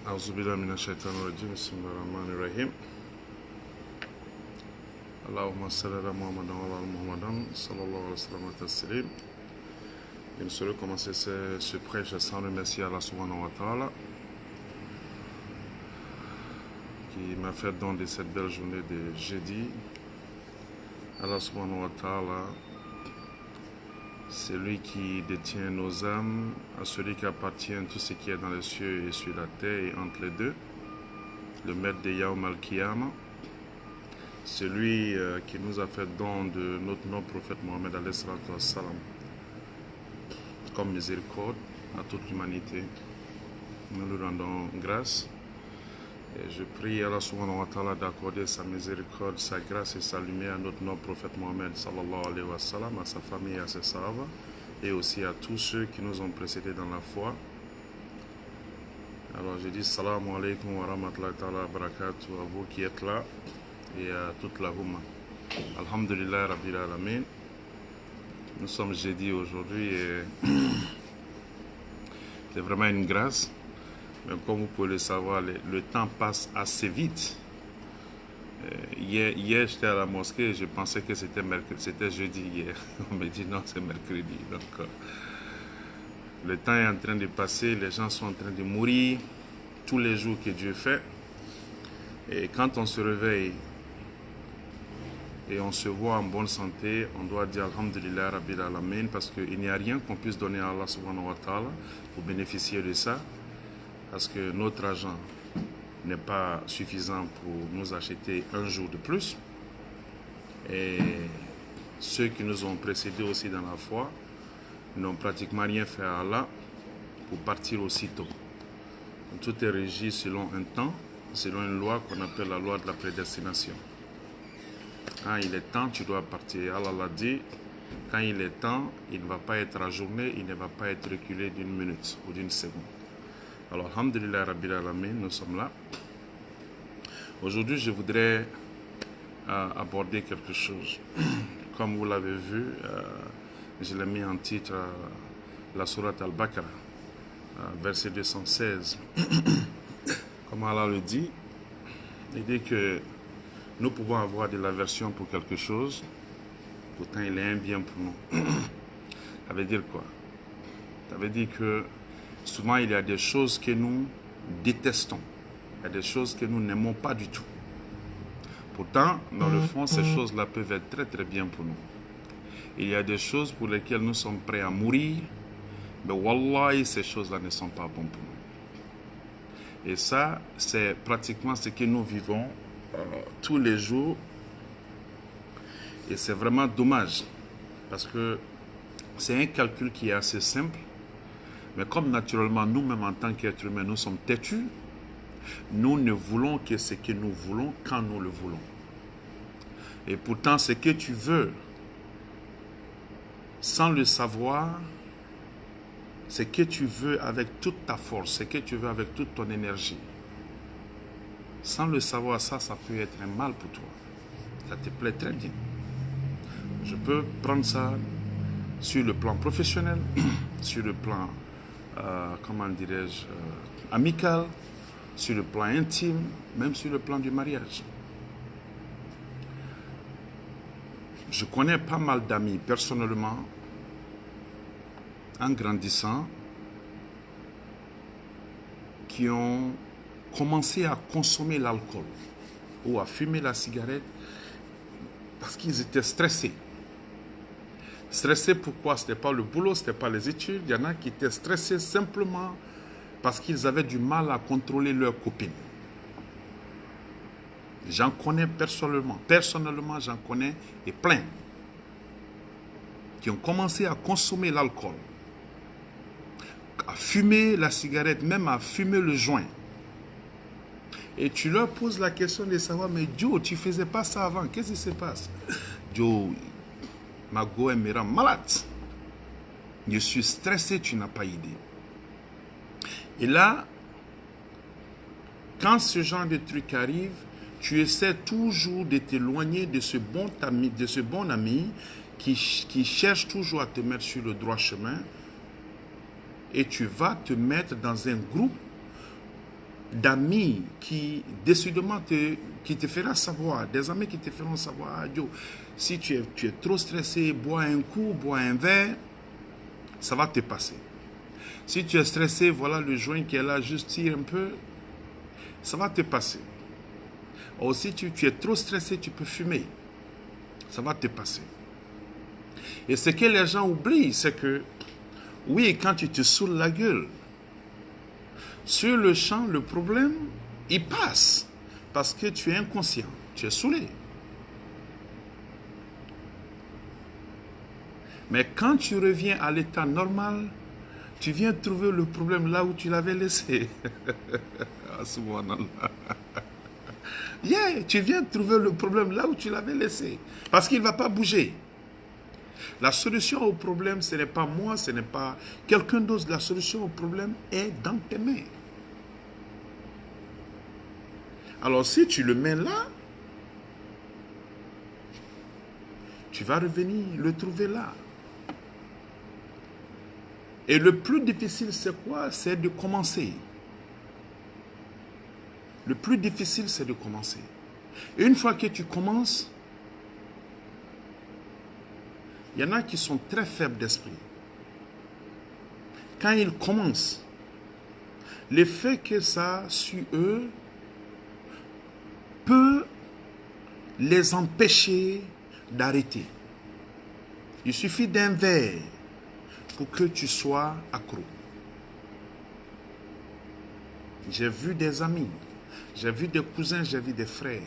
أعوذ بالله من الشيطان الرجيم بسم الله الرحمن الرحيم اللهم صل على محمد وعلى آل محمد صلى الله عليه وسلم تسليم. Et nous allons commencer ce prêche sans remercier Allah subhanahu wa ta'ala qui m'a fait don de cette belle journée de jeudi. Allah subhanahu wa ta'ala, c'est lui qui détient nos âmes, à celui qui appartient tout ce qui est dans les cieux et sur la terre et entre les deux, le maître de Yaoum al-Qiyama, celui qui nous a fait don de notre nom prophète Mohammed alayhi salatu wassalam comme miséricorde à toute l'humanité. Nous lui rendons grâce et je prie Allah subhanahu wa ta'ala d'accorder sa miséricorde, sa grâce et sa lumière à notre nom prophète Mohammed sallallahu alayhi wa sallam, à sa famille et à ses sahaba et aussi à tous ceux qui nous ont précédés dans la foi. Alors je dis salam alaikum wa rahmatullahi ta'ala wa barakatuh à vous qui êtes là et à toute la Humma. Alhamdulillah Rabbil Alamin. Nous sommes jeudi aujourd'hui et c'est vraiment une grâce. Mais comme vous pouvez le savoir, le temps passe assez vite. Hier j'étais à la mosquée et je pensais que c'était jeudi hier. On me dit non, c'est mercredi. Donc, le temps est en train de passer, les gens sont en train de mourir tous les jours que Dieu fait. Et quand on se réveille et on se voit en bonne santé, on doit dire Alhamdulillah Rabbil Alamin parce qu'il n'y a rien qu'on puisse donner à Allah subhanahu wa ta'ala pour bénéficier de ça. Parce que notre argent n'est pas suffisant pour nous acheter un jour de plus. Et ceux qui nous ont précédés aussi dans la foi n'ont pratiquement rien fait à Allah pour partir aussitôt. Tout est régi selon un temps, selon une loi qu'on appelle la loi de la prédestination. Quand il est temps, tu dois partir. Allah l'a dit, quand il est temps, il ne va pas être ajourné, il ne va pas être reculé d'une minute ou d'une seconde. Alors, alhamdulillah Rabbil Alamin, nous sommes là. Aujourd'hui, je voudrais aborder quelque chose. Comme vous l'avez vu, je l'ai mis en titre la sourate Al-Baqarah, verset 216. Comme Allah le dit, il dit que nous pouvons avoir de l'aversion pour quelque chose, pourtant il est un bien pour nous. Ça veut dire quoi? Ça veut dire que souvent il y a des choses que nous détestons, il y a des choses que nous n'aimons pas du tout. Pourtant, dans le fond, ces choses-là peuvent être très très bien pour nous. Il y a des choses pour lesquelles nous sommes prêts à mourir, mais wallahi, ces choses-là ne sont pas bonnes pour nous. Et ça, c'est pratiquement ce que nous vivons tous les jours. Et c'est vraiment dommage, parce que c'est un calcul qui est assez simple. Mais comme naturellement, nous-mêmes en tant qu'êtres humains, nous sommes têtus, nous ne voulons que ce que nous voulons quand nous le voulons. Et pourtant, ce que tu veux, sans le savoir, ce que tu veux avec toute ta force, ce que tu veux avec toute ton énergie, sans le savoir, ça peut être un mal pour toi. Ça te plaît très bien. Je peux prendre ça sur le plan professionnel, sur le plan comment dirais-je, amical, sur le plan intime, même sur le plan du mariage. Je connais pas mal d'amis personnellement, en grandissant, qui ont commencé à consommer l'alcool ou à fumer la cigarette parce qu'ils étaient stressés. Stressés pourquoi? Ce n'était pas le boulot, ce n'était pas les études. Il y en a qui étaient stressés simplement parce qu'ils avaient du mal à contrôler leurs copines. J'en connais personnellement. Personnellement, j'en connais et plein qui ont commencé à consommer l'alcool, à fumer la cigarette, même à fumer le joint. Et tu leur poses la question de savoir, mais Joe, tu ne faisais pas ça avant, qu'est-ce qui se passe? Joe, ma go me rend malade. Je suis stressé, tu n'as pas idée. Et là, quand ce genre de truc arrive, tu essaies toujours de t'éloigner de ce bon ami qui cherche toujours à te mettre sur le droit chemin. Et tu vas te mettre dans un groupe d'amis qui décidément qui te feront savoir, des amis qui te feront savoir, Joe, si tu es trop stressé, bois un coup, bois un verre, ça va te passer. Si tu es stressé, voilà le joint qui est là, juste tire un peu, ça va te passer. Ou si tu es trop stressé, tu peux fumer, ça va te passer. Et ce que les gens oublient, c'est que, oui, quand tu te saoules la gueule, sur le champ, le problème, il passe. Parce que tu es inconscient, tu es saoulé. Mais quand tu reviens à l'état normal, tu viens trouver le problème là où tu l'avais laissé. Yeah, tu viens trouver le problème là où tu l'avais laissé. Parce qu'il ne va pas bouger. La solution au problème, ce n'est pas moi, ce n'est pas quelqu'un d'autre. La solution au problème est dans tes mains. Alors si tu le mets là, tu vas revenir le trouver là. Et le plus difficile, c'est quoi? C'est de commencer. Le plus difficile, c'est de commencer. Une fois que tu commences, il y en a qui sont très faibles d'esprit. Quand ils commencent, l'effet que ça a sur eux peut les empêcher d'arrêter. Il suffit d'un verre pour que tu sois accro. J'ai vu des amis, j'ai vu des cousins, j'ai vu des frères.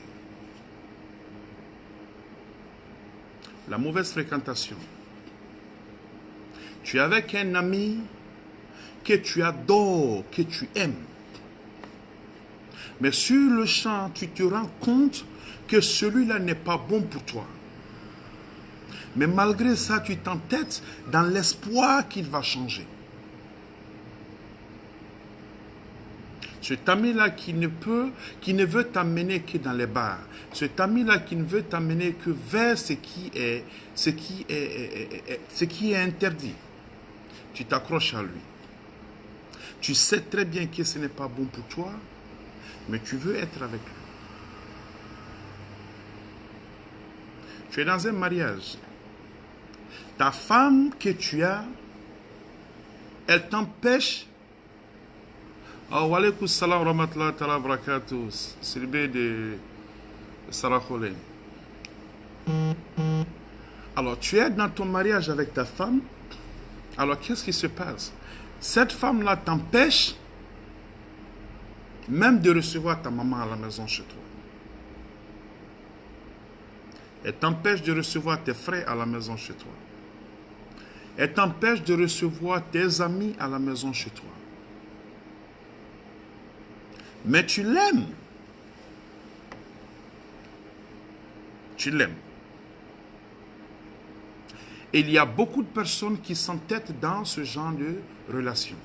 La mauvaise fréquentation. Tu es avec un ami que tu adores, que tu aimes. Mais sur le champ, tu te rends compte que celui-là n'est pas bon pour toi. Mais malgré ça, tu t'entêtes dans l'espoir qu'il va changer. Cet ami-là qui ne veut t'amener que dans les bars. Cet ami-là qui ne veut t'amener que vers ce qui est interdit. Tu t'accroches à lui. Tu sais très bien que ce n'est pas bon pour toi, mais tu veux être avec lui. Tu es dans un mariage. Ta femme que tu as, elle t'empêche. Ah, wa alaykum salam wa rahmatullahi wa barakatuh. C'est le bé de Sarah Kholé. Alors, tu es dans ton mariage avec ta femme. Alors, qu'est-ce qui se passe? Cette femme-là t'empêche même de recevoir ta maman à la maison chez toi. Elle t'empêche de recevoir tes frères à la maison chez toi. Elle t'empêche de recevoir tes amis à la maison chez toi. Mais tu l'aimes. Tu l'aimes. Et il y a beaucoup de personnes qui s'entêtent dans ce genre de relation.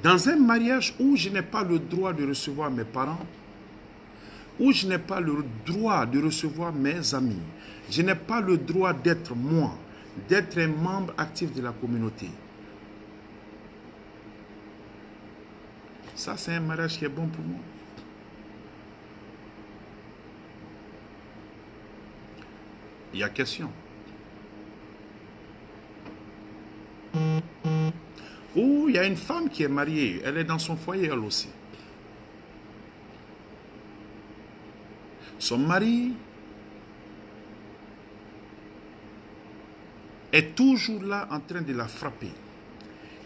Dans un mariage où je n'ai pas le droit de recevoir mes parents, où je n'ai pas le droit de recevoir mes amis, je n'ai pas le droit d'être moi, d'être un membre actif de la communauté. Ça, c'est un mariage qui est bon pour moi. Il y a question. Ou il y a une femme qui est mariée, elle est dans son foyer elle aussi. Son mari est toujours là en train de la frapper.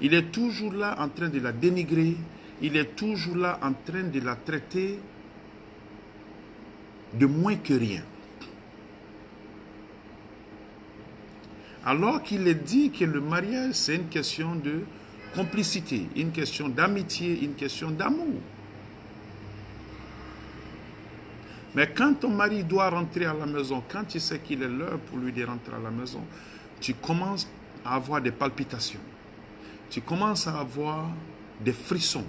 Il est toujours là en train de la dénigrer. Il est toujours là en train de la traiter de moins que rien. Alors qu'il est dit que le mariage, c'est une question de complicité, une question d'amitié, une question d'amour. Mais quand ton mari doit rentrer à la maison, quand tu sais qu'il est l'heure pour lui de rentrer à la maison, tu commences à avoir des palpitations. Tu commences à avoir des frissons.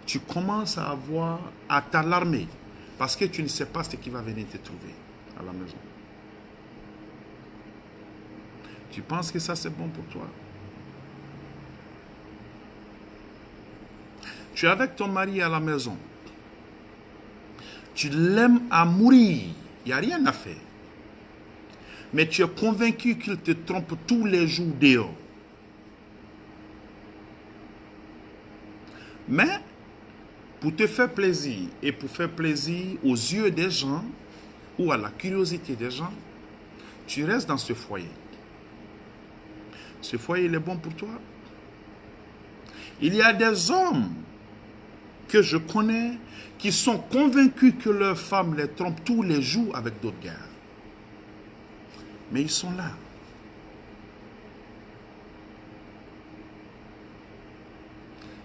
Tu commences à t'alarmer parce que tu ne sais pas ce qui va venir te trouver à la maison. Tu penses que ça c'est bon pour toi? Tu es avec ton mari à la maison. Tu l'aimes à mourir. Il n'y a rien à faire. Mais tu es convaincu qu'il te trompe tous les jours dehors. Mais, pour te faire plaisir et pour faire plaisir aux yeux des gens ou à la curiosité des gens, tu restes dans ce foyer. Ce foyer, il est bon pour toi. Il y a des hommes que je connais qui sont convaincus que leur femme les trompe tous les jours avec d'autres gars. Mais ils sont là.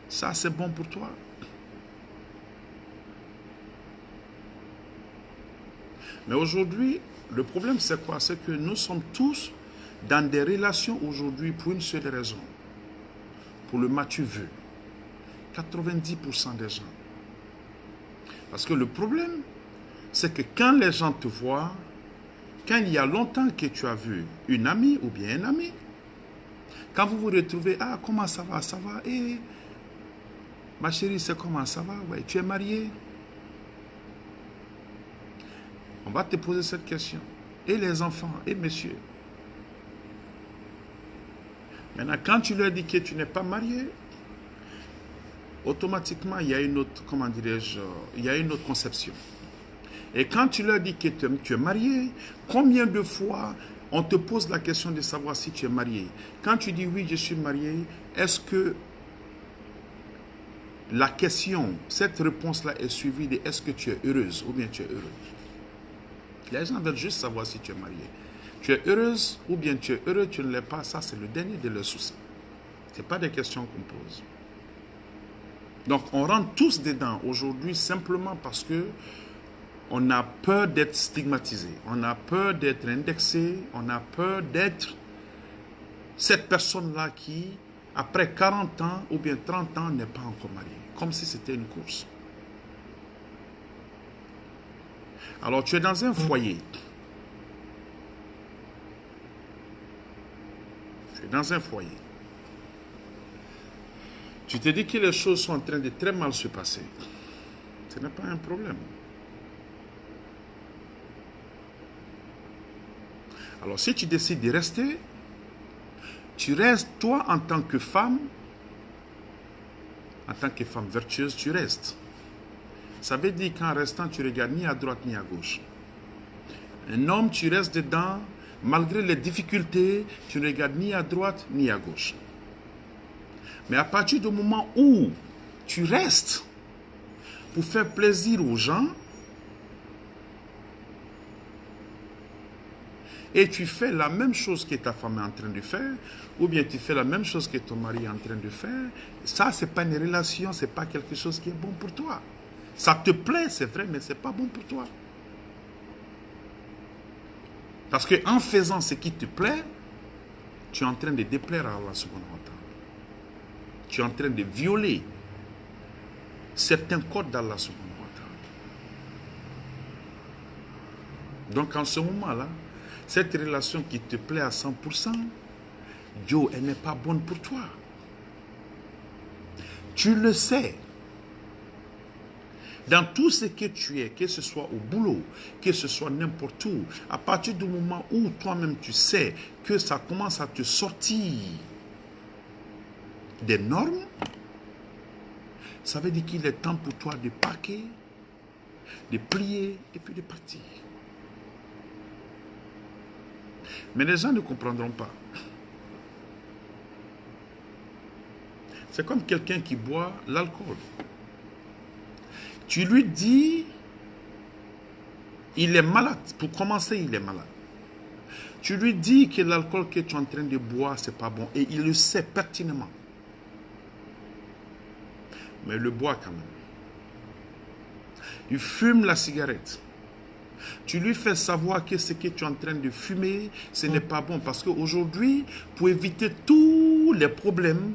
Ça, c'est bon pour toi. Mais aujourd'hui, le problème, c'est quoi? C'est que nous sommes tous dans des relations aujourd'hui pour une seule raison. Pour le m'as-tu vu? 90% des gens. Parce que le problème, c'est que quand les gens te voient, quand il y a longtemps que tu as vu une amie ou bien un ami, quand vous vous retrouvez, ah, comment ça va? Ça va? Eh, ma chérie, c'est comment ça va? Ouais, tu es mariée? On va te poser cette question. Et les enfants? Et monsieur? Maintenant, quand tu leur dis que tu n'es pas marié, automatiquement, il y a une autre, comment dirais-je, il y a une autre conception. Et quand tu leur dis que tu es marié, combien de fois on te pose la question de savoir si tu es marié? Quand tu dis oui, je suis marié, est-ce que la question, cette réponse-là est suivie de est-ce que tu es heureuse ou bien tu es heureux? Les gens veulent juste savoir si tu es marié. Tu es heureuse ou bien tu es heureux, tu ne l'es pas, ça c'est le dernier de leurs soucis. Ce n'est pas des questions qu'on pose. Donc on rentre tous dedans aujourd'hui simplement parce que on a peur d'être stigmatisé, on a peur d'être indexé, on a peur d'être cette personne-là qui, après 40 ans ou bien 30 ans, n'est pas encore mariée. Comme si c'était une course. Alors tu es dans un foyer. Tu es dans un foyer. Tu te dis que les choses sont en train de très mal se passer. Ce n'est pas un problème. Alors si tu décides de rester, tu restes toi en tant que femme vertueuse, tu restes. Ça veut dire qu'en restant, tu ne regardes ni à droite ni à gauche. Un homme, tu restes dedans, malgré les difficultés, tu ne regardes ni à droite ni à gauche. Mais à partir du moment où tu restes pour faire plaisir aux gens, et tu fais la même chose que ta femme est en train de faire, ou bien tu fais la même chose que ton mari est en train de faire, ça, ce n'est pas une relation, ce n'est pas quelque chose qui est bon pour toi. Ça te plaît, c'est vrai, mais ce n'est pas bon pour toi. Parce qu'en faisant ce qui te plaît, tu es en train de déplaire à Allah subhanahu wa ta'ala. Tu es en train de violer certains codes d'Allah subhanahu wa ta'ala. Donc en ce moment-là, cette relation qui te plaît à 100%, Joe, elle n'est pas bonne pour toi. Tu le sais. Dans tout ce que tu es, que ce soit au boulot, que ce soit n'importe où, à partir du moment où toi-même tu sais que ça commence à te sortir des normes, ça veut dire qu'il est temps pour toi de paquer, de plier et puis de partir. Mais les gens ne comprendront pas. C'est comme quelqu'un qui boit l'alcool. Tu lui dis, il est malade. Pour commencer, il est malade. Tu lui dis que l'alcool que tu es en train de boire, c'est pas bon. Et il le sait pertinemment. Mais il le boit quand même. Il fume la cigarette. Tu lui fais savoir que ce que tu es en train de fumer, ce n'est pas bon. Parce qu'aujourd'hui, pour éviter tous les problèmes,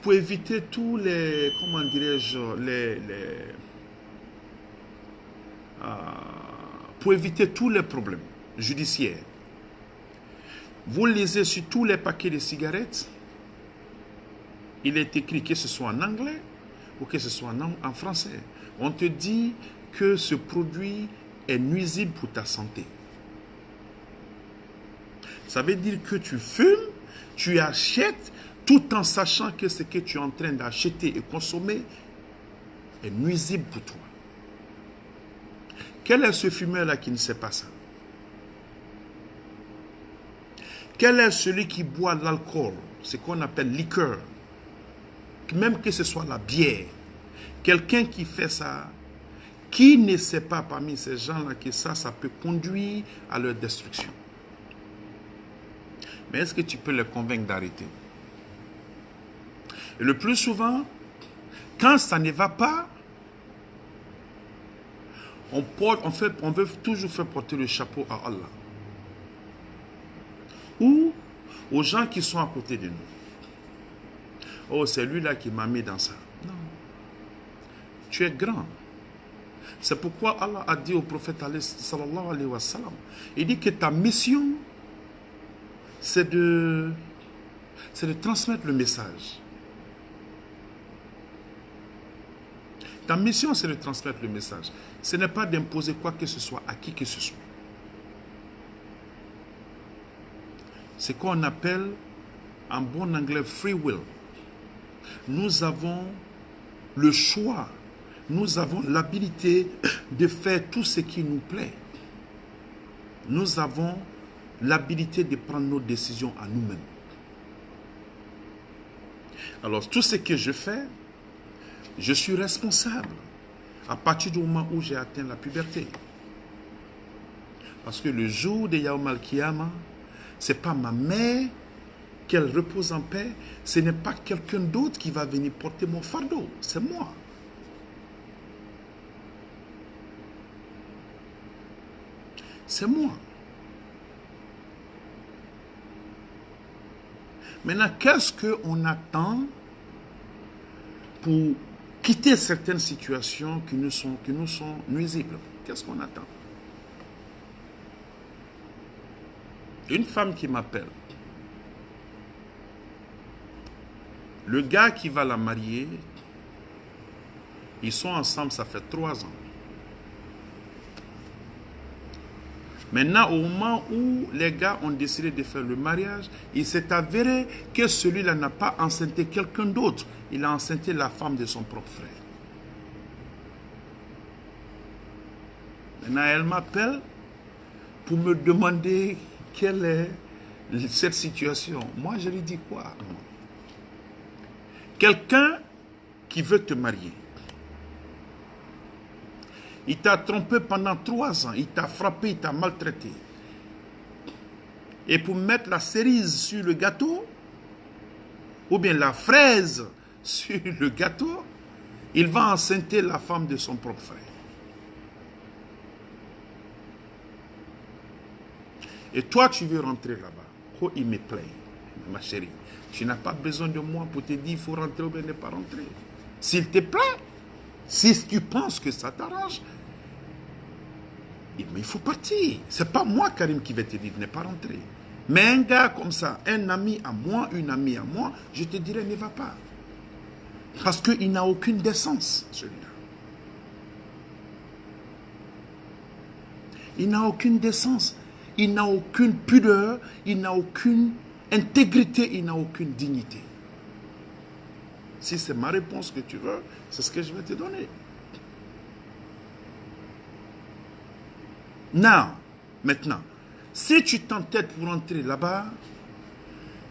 pour éviter tous les, comment dirais-je, pour éviter tous les problèmes judiciaires, Vous lisez sur tous les paquets de cigarettes, il est écrit, que ce soit en anglais ou que ce soit en français. On te dit que ce produit est nuisible pour ta santé. Ça veut dire que tu fumes, tu achètes, tout en sachant que ce que tu es en train d'acheter et consommer est nuisible pour toi. Quel est ce fumeur-là qui ne sait pas ça? Quel est celui qui boit l'alcool, ce qu'on appelle liqueur, même que ce soit la bière? Quelqu'un qui fait ça, qui ne sait pas parmi ces gens-là que ça peut conduire à leur destruction? Mais est-ce que tu peux les convaincre d'arrêter? Et le plus souvent, quand ça ne va pas, on veut toujours faire porter le chapeau à Allah. Ou aux gens qui sont à côté de nous. Oh, c'est lui-là qui m'a mis dans ça. Non. Tu es grand. C'est pourquoi Allah a dit au prophète sallallahu alayhi wa sallam, il dit que ta mission, c'est de transmettre le message. Ta mission, c'est de transmettre le message. Ce n'est pas d'imposer quoi que ce soit à qui que ce soit. C'est qu'on appelle, en bon anglais, free will. Nous avons le choix, nous avons l'habilité de faire tout ce qui nous plaît. Nous avons l'habilité de prendre nos décisions à nous-mêmes. Alors, tout ce que je fais, je suis responsable à partir du moment où j'ai atteint la puberté. Parce que le jour de Yaoum al-Kiyama, ce n'est pas ma mère, qu'elle repose en paix, ce n'est pas quelqu'un d'autre qui va venir porter mon fardeau, c'est moi. C'est moi. Maintenant, qu'est-ce qu'on attend pour quitter certaines situations qui nous sont nuisibles? Qu'est-ce qu'on attend? Une femme qui m'appelle. Le gars qui va la marier, ils sont ensemble, ça fait 3 ans. Maintenant, au moment où les gars ont décidé de faire le mariage, il s'est avéré que celui-là n'a pas enceinté quelqu'un d'autre. Il a enceinté la femme de son propre frère. Maintenant, elle m'appelle pour me demander quelle est cette situation. Moi, je lui dis quoi? Quelqu'un qui veut te marier. Il t'a trompé pendant 3 ans. Il t'a frappé, il t'a maltraité. Et pour mettre la cerise sur le gâteau, ou bien la fraise sur le gâteau, il va enceinter la femme de son propre frère. Et toi, tu veux rentrer là-bas. Oh, il me plaît, ma chérie. Tu n'as pas besoin de moi pour te dire il faut rentrer ou bien ne pas rentrer. S'il te plaît, si tu penses que ça t'arrange, mais il faut partir. Ce n'est pas moi, Karim, qui vais te dire de ne pas rentrer. Mais un gars comme ça, un ami à moi, une amie à moi, je te dirais ne va pas. Parce qu'il n'a aucune décence, celui-là. Il n'a aucune décence. Il n'a aucune pudeur. Il n'a aucune intégrité. Il n'a aucune dignité. Si c'est ma réponse que tu veux, c'est ce que je vais te donner. Maintenant, si tu t'entêtes pour entrer là-bas,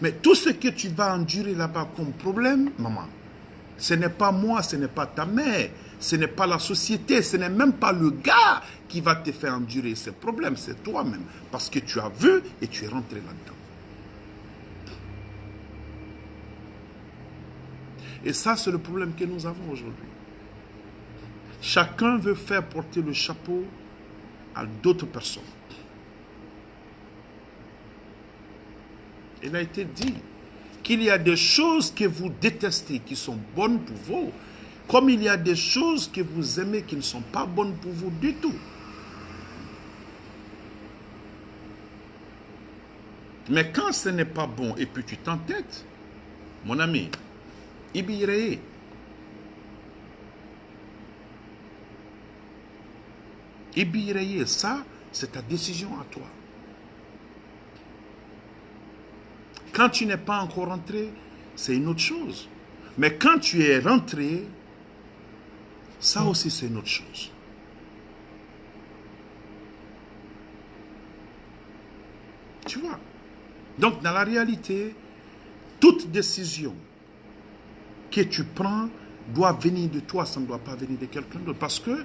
mais tout ce que tu vas endurer là-bas comme problème, maman, ce n'est pas moi, ce n'est pas ta mère, ce n'est pas la société, ce n'est même pas le gars qui va te faire endurer ces problèmes, c'est toi-même, parce que tu as vu et tu es rentré là-dedans. Et ça, c'est le problème que nous avons aujourd'hui. Chacun veut faire porter le chapeau à d'autres personnes. Il a été dit qu'il y a des choses que vous détestez, qui sont bonnes pour vous, comme il y a des choses que vous aimez qui ne sont pas bonnes pour vous du tout. Mais quand ce n'est pas bon et puis tu t'entêtes, mon ami, ibireye. Ibireye, ça, c'est ta décision à toi. Quand tu n'es pas encore rentré, c'est une autre chose. Mais quand tu es rentré, ça aussi c'est une autre chose. Tu vois? Donc dans la réalité, toute décision que tu prends doit venir de toi, ça ne doit pas venir de quelqu'un d'autre. Parce que,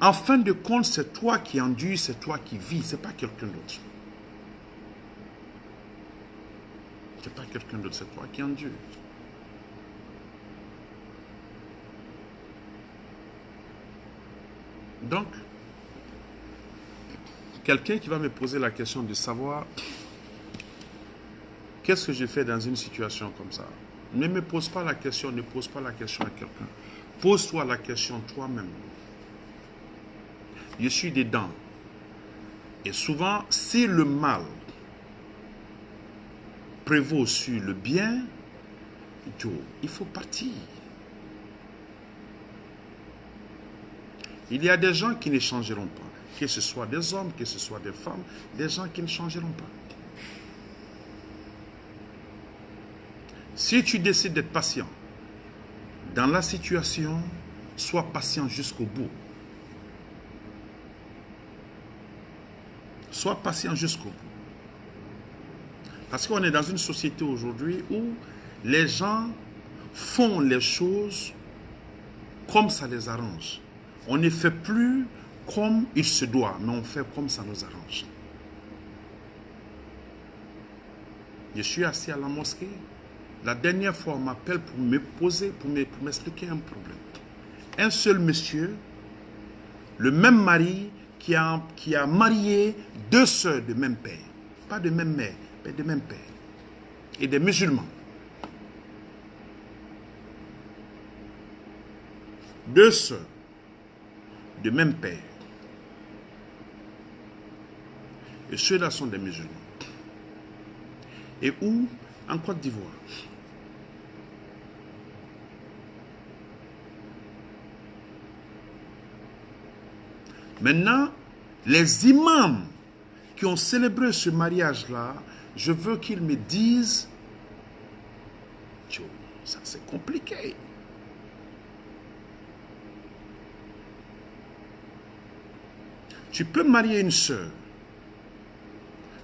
en fin de compte, c'est toi qui endures, c'est toi qui vis, c'est pas quelqu'un d'autre. C'est pas quelqu'un d'autre, c'est toi qui endure. Donc, quelqu'un qui va me poser la question de savoir qu'est-ce que je fais dans une situation comme ça. Ne me pose pas la question, ne pose pas la question à quelqu'un. Pose-toi la question toi-même. Je suis dedans. Et souvent, si le mal prévaut sur le bien, il faut partir. Il y a des gens qui ne changeront pas. Que ce soit des hommes, que ce soit des femmes, des gens qui ne changeront pas. Si tu décides d'être patient dans la situation, sois patient jusqu'au bout. Sois patient jusqu'au bout. Parce qu'on est dans une société aujourd'hui où les gens font les choses comme ça les arrange. On ne fait plus comme il se doit, mais on fait comme ça nous arrange. Je suis assis à la mosquée. La dernière fois, on m'appelle pour me poser, pour m'expliquer un problème. Un seul monsieur, le même mari, qui a marié deux sœurs de même père. Pas de même mère, mais de même père. Et des musulmans. Deux sœurs de même père. Et ceux-là sont des musulmans. Et où? En Côte d'Ivoire. Maintenant, les imams qui ont célébré ce mariage-là, je veux qu'ils me disent, ça c'est compliqué. Tu peux marier une sœur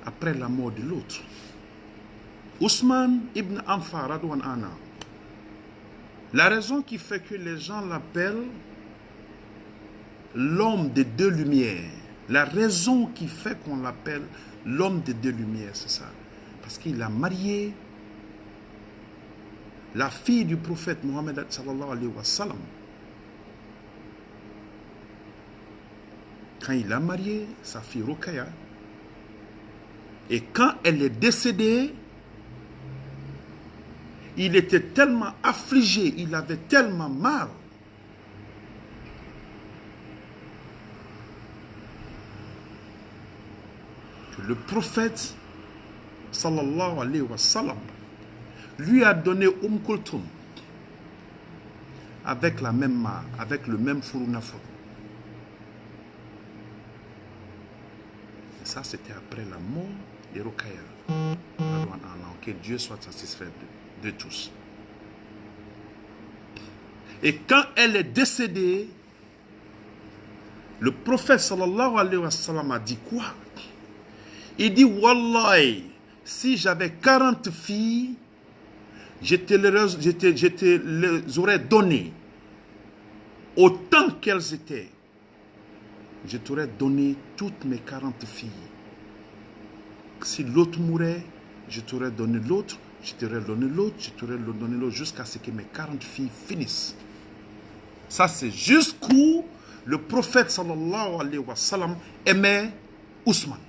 après la mort de l'autre. Ousmane ibn Affan Radouan Anna. La raison qui fait que les gens l'appellent l'homme des deux lumières, la raison qui fait qu'on l'appelle l'homme des deux lumières, c'est ça. Parce qu'il a marié la fille du prophète Mohammed sallallahu alayhi wa sallam. Quand il a marié sa fille Rukaya, et quand elle est décédée, il était tellement affligé, il avait tellement mal. Que le prophète, sallallahu alayhi wa sallam, lui a donné Kulthum avec la même main, avec le même furunafur. Et ça, c'était après la mort de Rukaya. Que Dieu soit satisfait de tous. Et quand elle est décédée, le prophète sallallahu alayhi wa sallam a dit quoi? Il dit, Wallahi, si j'avais 40 filles, je te les aurais données autant qu'elles étaient. Je t'aurais donné toutes mes 40 filles. Si l'autre mourait, je t'aurais donné l'autre, je t'aurais donné l'autre, je t'aurais donné l'autre, jusqu'à ce que mes 40 filles finissent. Ça, c'est jusqu'où le prophète sallallahu alayhi wa sallam aimait Ousmane.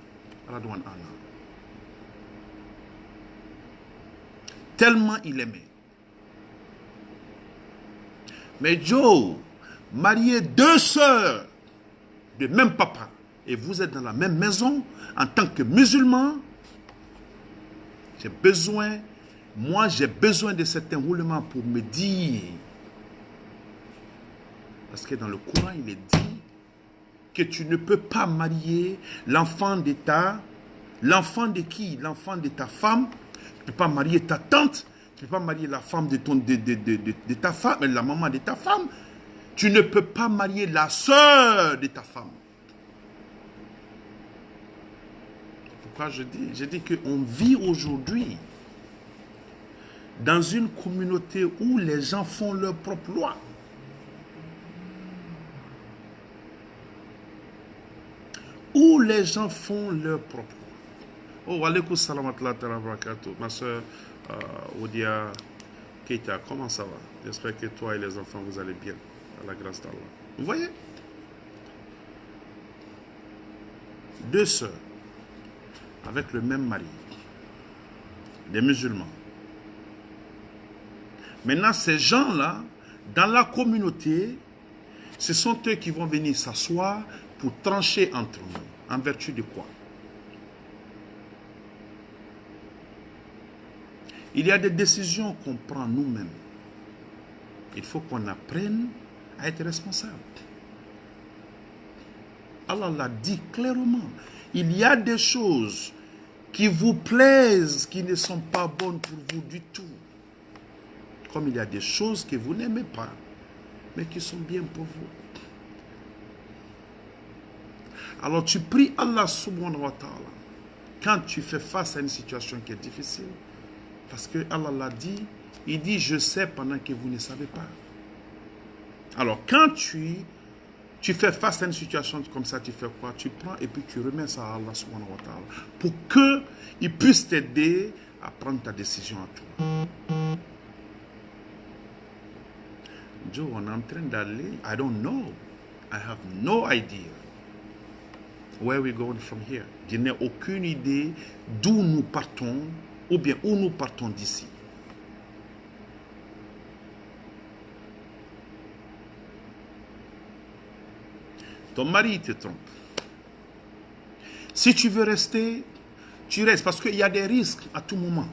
Tellement il aimait. Mais Joe, marié deux sœurs de même papa, et vous êtes dans la même maison, en tant que musulman, j'ai besoin de cet enroulement pour me dire, parce que dans le Coran, il est dit que tu ne peux pas marier l'enfant de l'enfant de qui? L'enfant de ta femme. Tu ne peux pas marier ta tante. Tu ne peux pas marier la femme de ta femme, la maman de ta femme. Tu ne peux pas marier la sœur de ta femme. Pourquoi je dis? Je dis qu'on vit aujourd'hui dans une communauté où les gens font leur propre loi. Où les gens font leur propre loi. Oh, alaikum salam wa barakatuh. Ma soeur Odia Keita, comment ça va? J'espère que toi et les enfants, vous allez bien, à la grâce d'Allah. Vous voyez? Deux sœurs, avec le même mari, des musulmans. Maintenant, ces gens-là, dans la communauté, ce sont eux qui vont venir s'asseoir pour trancher entre nous. En vertu de quoi? Il y a des décisions qu'on prend nous-mêmes. Il faut qu'on apprenne à être responsable. Allah l'a dit clairement. Il y a des choses qui vous plaisent, qui ne sont pas bonnes pour vous du tout. Comme il y a des choses que vous n'aimez pas, mais qui sont bien pour vous. Alors tu pries Allah subhanahu wa ta'ala quand tu fais face à une situation qui est difficile. Parce que Allah l'a dit, il dit je sais pendant que vous ne savez pas. Alors quand tu fais face à une situation comme ça, tu fais quoi? Tu prends et puis tu remets ça à Allah subhanahu wa ta'ala pour qu'il puisse t'aider à prendre ta décision à toi. Joe, on est en train d'aller, I don't know. I have no idea where we're going from here. Je n'ai aucune idée d'où nous partons ou bien où nous partons d'ici. Ton mari te trompe. Si tu veux rester, tu restes parce qu'il y a des risques à tout moment.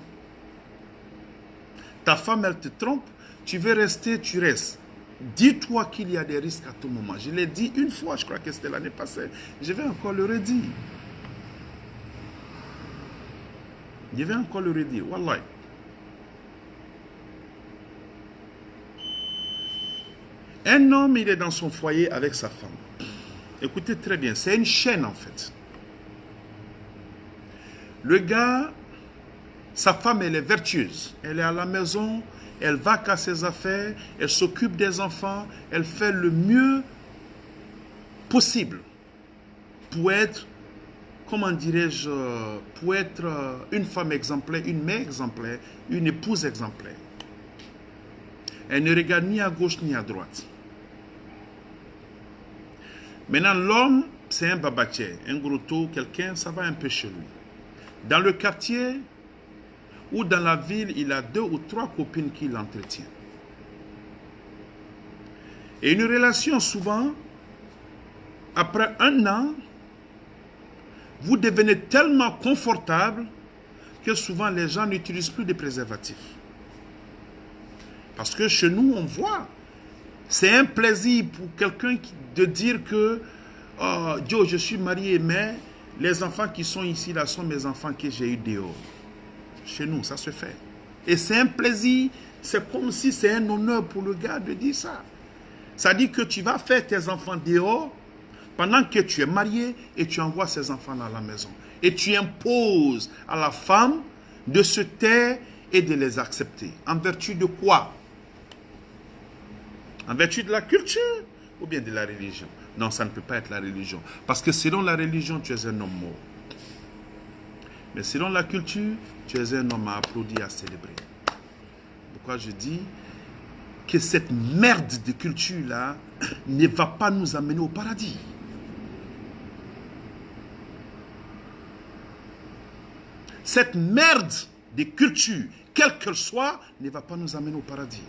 Ta femme, elle te trompe, tu veux rester, tu restes. Dis-toi qu'il y a des risques à tout moment. Je l'ai dit une fois, je crois que c'était l'année passée. Je vais encore le redire. Je vais encore le redire. Wallah. Un homme, il est dans son foyer avec sa femme. Écoutez très bien, c'est une chaîne en fait. Le gars, sa femme, elle est vertueuse. Elle est à la maison, elle va qu'à ses affaires, elle s'occupe des enfants, elle fait le mieux possible pour être, comment dirais-je, pour être une femme exemplaire, une mère exemplaire, une épouse exemplaire. Elle ne regarde ni à gauche ni à droite. Maintenant, l'homme, c'est un babatier, un grotto, quelqu'un, ça va un peu chez lui. Dans le quartier ou dans la ville, il a 2 ou 3 copines qui l'entretiennent. Et une relation, souvent, après 1 an, vous devenez tellement confortable que souvent les gens n'utilisent plus de préservatifs. Parce que chez nous, on voit. C'est un plaisir pour quelqu'un de dire que oh, Joe, je suis marié, mais les enfants qui sont ici, là, sont mes enfants que j'ai eu dehors. Chez nous, ça se fait. Et c'est un plaisir, c'est comme si c'est un honneur pour le gars de dire ça. Ça dit que tu vas faire tes enfants dehors pendant que tu es marié et tu envoies ces enfants à la maison. Et tu imposes à la femme de se taire et de les accepter. En vertu de quoi? En vertu de la culture ou bien de la religion? Non, ça ne peut pas être la religion. Parce que selon la religion, tu es un homme mort. Mais selon la culture, tu es un homme à applaudir, à célébrer. Pourquoi je dis que cette merde de culture-là ne va pas nous amener au paradis. Cette merde de culture, quelle qu'elle soit, ne va pas nous amener au paradis.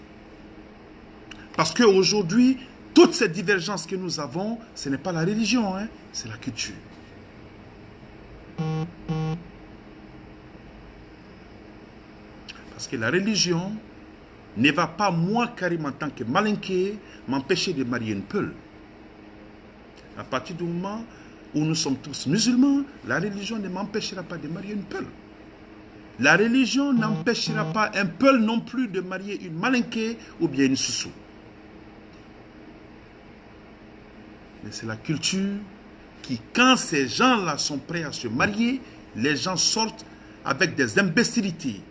Parce qu'aujourd'hui, toutes ces divergences que nous avons, ce n'est pas la religion, hein, c'est la culture. Parce que la religion ne va pas, moi, Karim, en tant que malinqué, m'empêcher de marier une peule. À partir du moment où nous sommes tous musulmans, la religion ne m'empêchera pas de marier une peule. La religion n'empêchera pas un peul non plus de marier une malinquée ou bien une soussou. Mais c'est la culture qui, quand ces gens-là sont prêts à se marier, les gens sortent avec des imbécilités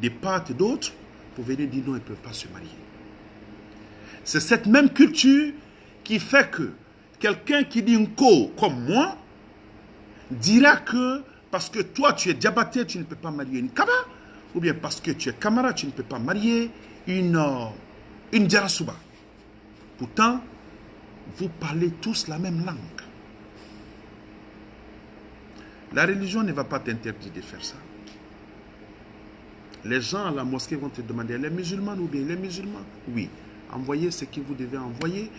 de part et d'autre pour venir dire non, ils ne peuvent pas se marier. C'est cette même culture qui fait que quelqu'un qui dit un co comme moi dira que parce que toi tu es diabaté, tu ne peux pas marier une kaba, ou bien parce que tu es kamara, tu ne peux pas marier une djarasuba. Pourtant, vous parlez tous la même langue. La religion ne va pas t'interdire de faire ça. Les gens à la mosquée vont te demander, les musulmans ou bien les musulmans? Oui, envoyez ce que vous devez envoyer.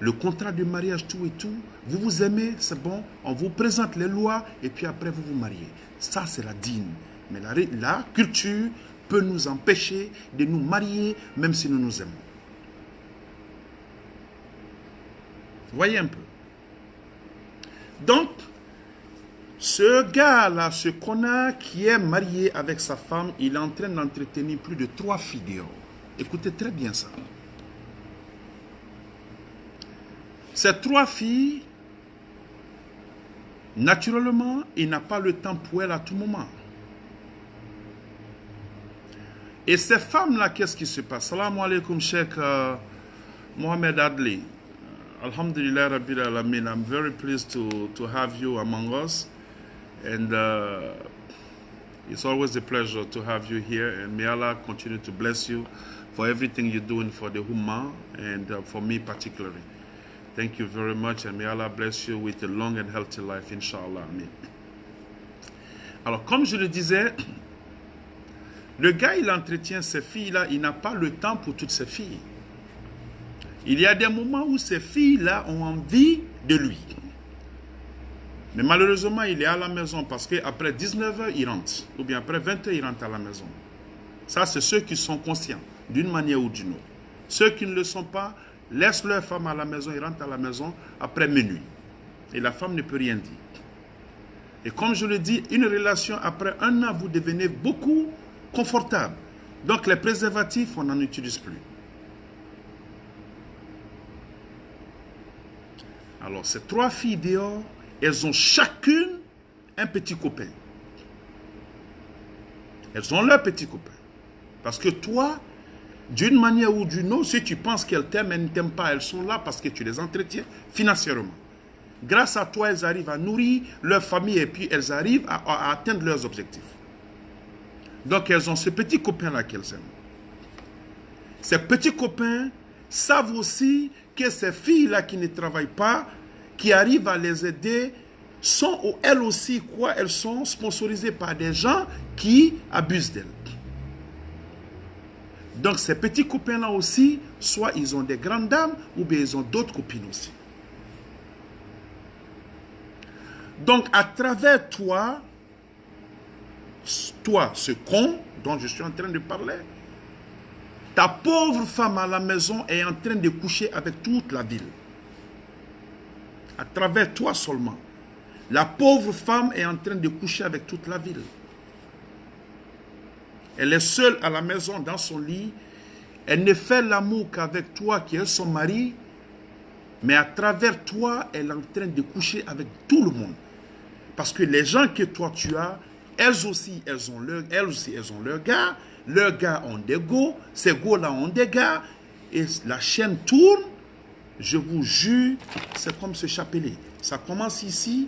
Le contrat de mariage, tout et tout. Vous vous aimez, c'est bon. On vous présente les lois et puis après vous vous mariez. Ça, c'est la dîne. Mais la culture peut nous empêcher de nous marier même si nous nous aimons. Voyez un peu. Donc, ce gars-là, ce connard qui est marié avec sa femme, il est en train d'entretenir plus de 3 filles dehors. Écoutez très bien ça. Ces 3 filles, naturellement, il n'a pas le temps pour elles à tout moment. Et ces femmes-là, qu'est-ce qui se passe? Salam alaikum, Cheikh Mohamed Adli. Alhamdulillah Rabbil Alamin. I'm very pleased to have you among us. And it's always a pleasure to have you here. And may Allah continue to bless you for everything you're doing for the Ummah and for me particularly. Thank you very much, and may Allah bless you with a long and healthy life, Inch'Allah. Amen. Alors, comme je le disais, le gars, il entretient ces filles-là, il n'a pas le temps pour toutes ces filles. Il y a des moments où ces filles-là ont envie de lui. Mais malheureusement, il est à la maison parce qu'après 19h, il rentre. Ou bien après 20h, il rentre à la maison. Ça, c'est ceux qui sont conscients, d'une manière ou d'une autre. Ceux qui ne le sont pas, laissent leur femme à la maison, ils rentrent à la maison après minuit. Et la femme ne peut rien dire. Et comme je le dis, une relation après 1 an, vous devenez beaucoup confortable. Donc les préservatifs, on n'en utilise plus. Alors ces 3 filles dehors, elles ont chacune un petit copain. Elles ont leur petit copain. Parce que toi, d'une manière ou d'une autre, si tu penses qu'elles t'aiment, elles ne t'aiment pas, elles sont là parce que tu les entretiens financièrement. Grâce à toi, elles arrivent à nourrir leur famille et puis elles arrivent à atteindre leurs objectifs. Donc, elles ont ce petit copain-là qu'elles aiment. Ces petits copains savent aussi que ces filles-là qui ne travaillent pas, qui arrivent à les aider, sont elles aussi, elles sont sponsorisées par des gens qui abusent d'elles. Donc ces petits copains-là aussi, soit ils ont des grandes dames, ou bien ils ont d'autres copines aussi. Donc à travers toi, ce con dont je suis en train de parler, ta pauvre femme à la maison est en train de coucher avec toute la ville. À travers toi seulement. La pauvre femme est en train de coucher avec toute la ville. Elle est seule à la maison, dans son lit. Elle ne fait l'amour qu'avec toi, qui est son mari. Mais à travers toi, elle est en train de coucher avec tout le monde. Parce que les gens que toi tu as, elles aussi, elles ont leurs gars. Leurs gars ont des go. Ces go-là ont des gars. Et la chaîne tourne. Je vous jure, c'est comme ce chapelet. Ça commence ici.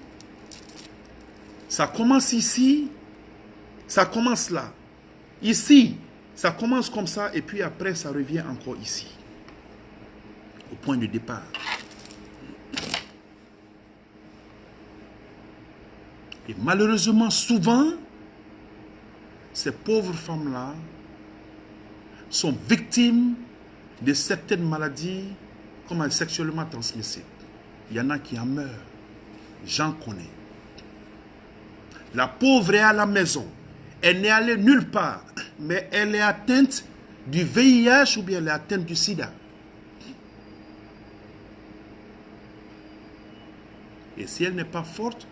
Ça commence ici. Ça commence là. Ici, ça commence comme ça et puis après, ça revient encore ici. Au point de départ. Et malheureusement, souvent, ces pauvres femmes-là sont victimes de certaines maladies comme sexuellement transmissibles. Il y en a qui en meurent. J'en connais. La pauvre est à la maison. Elle n'est allée nulle part, mais elle est atteinte du VIH ou bien elle est atteinte du sida. Et si elle n'est pas forte,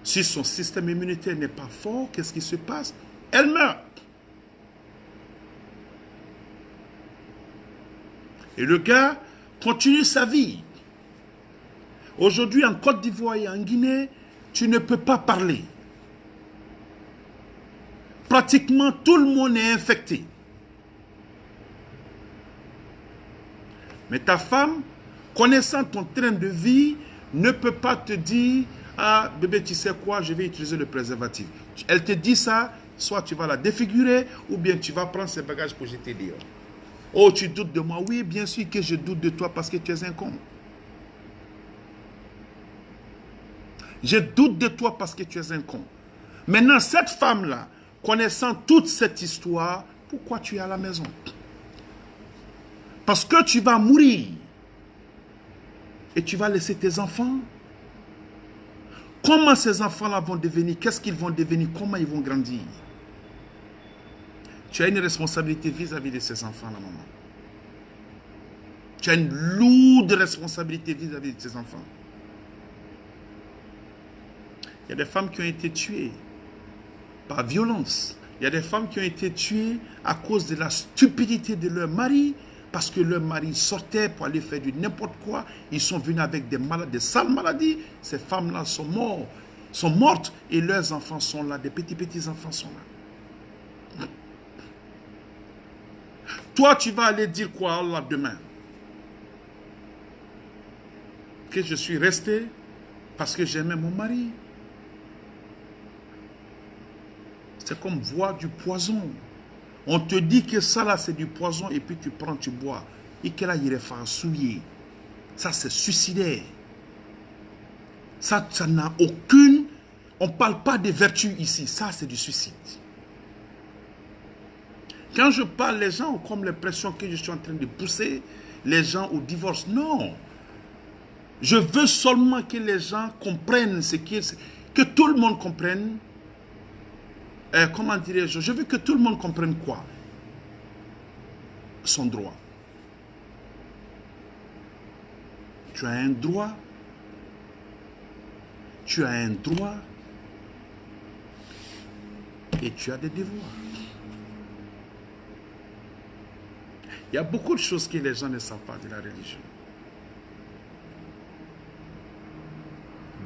si son système immunitaire n'est pas fort, qu'est-ce qui se passe? Elle meurt. Et le gars continue sa vie. Aujourd'hui, en Côte d'Ivoire et en Guinée, tu ne peux pas parler. Pratiquement tout le monde est infecté. Mais ta femme, connaissant ton train de vie, ne peut pas te dire « Ah, bébé, tu sais quoi, je vais utiliser le préservatif. » Elle te dit ça, soit tu vas la défigurer, ou bien tu vas prendre ses bagages pour jeter dehors. Oh, tu doutes de moi? Oui, bien sûr que je doute de toi parce que tu es un con. Je doute de toi parce que tu es un con. Maintenant, cette femme-là, connaissant toute cette histoire, pourquoi tu es à la maison? Parce que tu vas mourir. Et tu vas laisser tes enfants. Comment ces enfants-là vont devenir? Qu'est-ce qu'ils vont devenir? Comment ils vont grandir? Tu as une responsabilité vis-à-vis de ces enfants-là, maman. Tu as une lourde responsabilité vis-à-vis de ces enfants. Il y a des femmes qui ont été tuées par violence. Il y a des femmes qui ont été tuées à cause de la stupidité de leur mari, parce que leur mari sortait pour aller faire du n'importe quoi. Ils sont venus avec des maladies, des sales maladies. Ces femmes-là sont mortes et leurs enfants sont là, des petits enfants sont là. Toi, tu vas aller dire quoi à Allah demain? Que je suis resté parce que j'aimais mon mari. C'est comme boire du poison. On te dit que ça là c'est du poison et puis tu prends, tu bois. Et que là il est fait souiller. Ça c'est suicidaire. Ça n'a aucune... On ne parle pas de vertu ici. Ça c'est du suicide. Quand je parle, les gens ont comme l'impression que je suis en train de pousser les gens au divorce. Non. Je veux seulement que les gens comprennent ce qui est... Que tout le monde comprenne. Comment dirais-je? Je veux que tout le monde comprenne quoi? Son droit. Tu as un droit. Tu as un droit. Et tu as des devoirs. Il y a beaucoup de choses que les gens ne savent pas de la religion.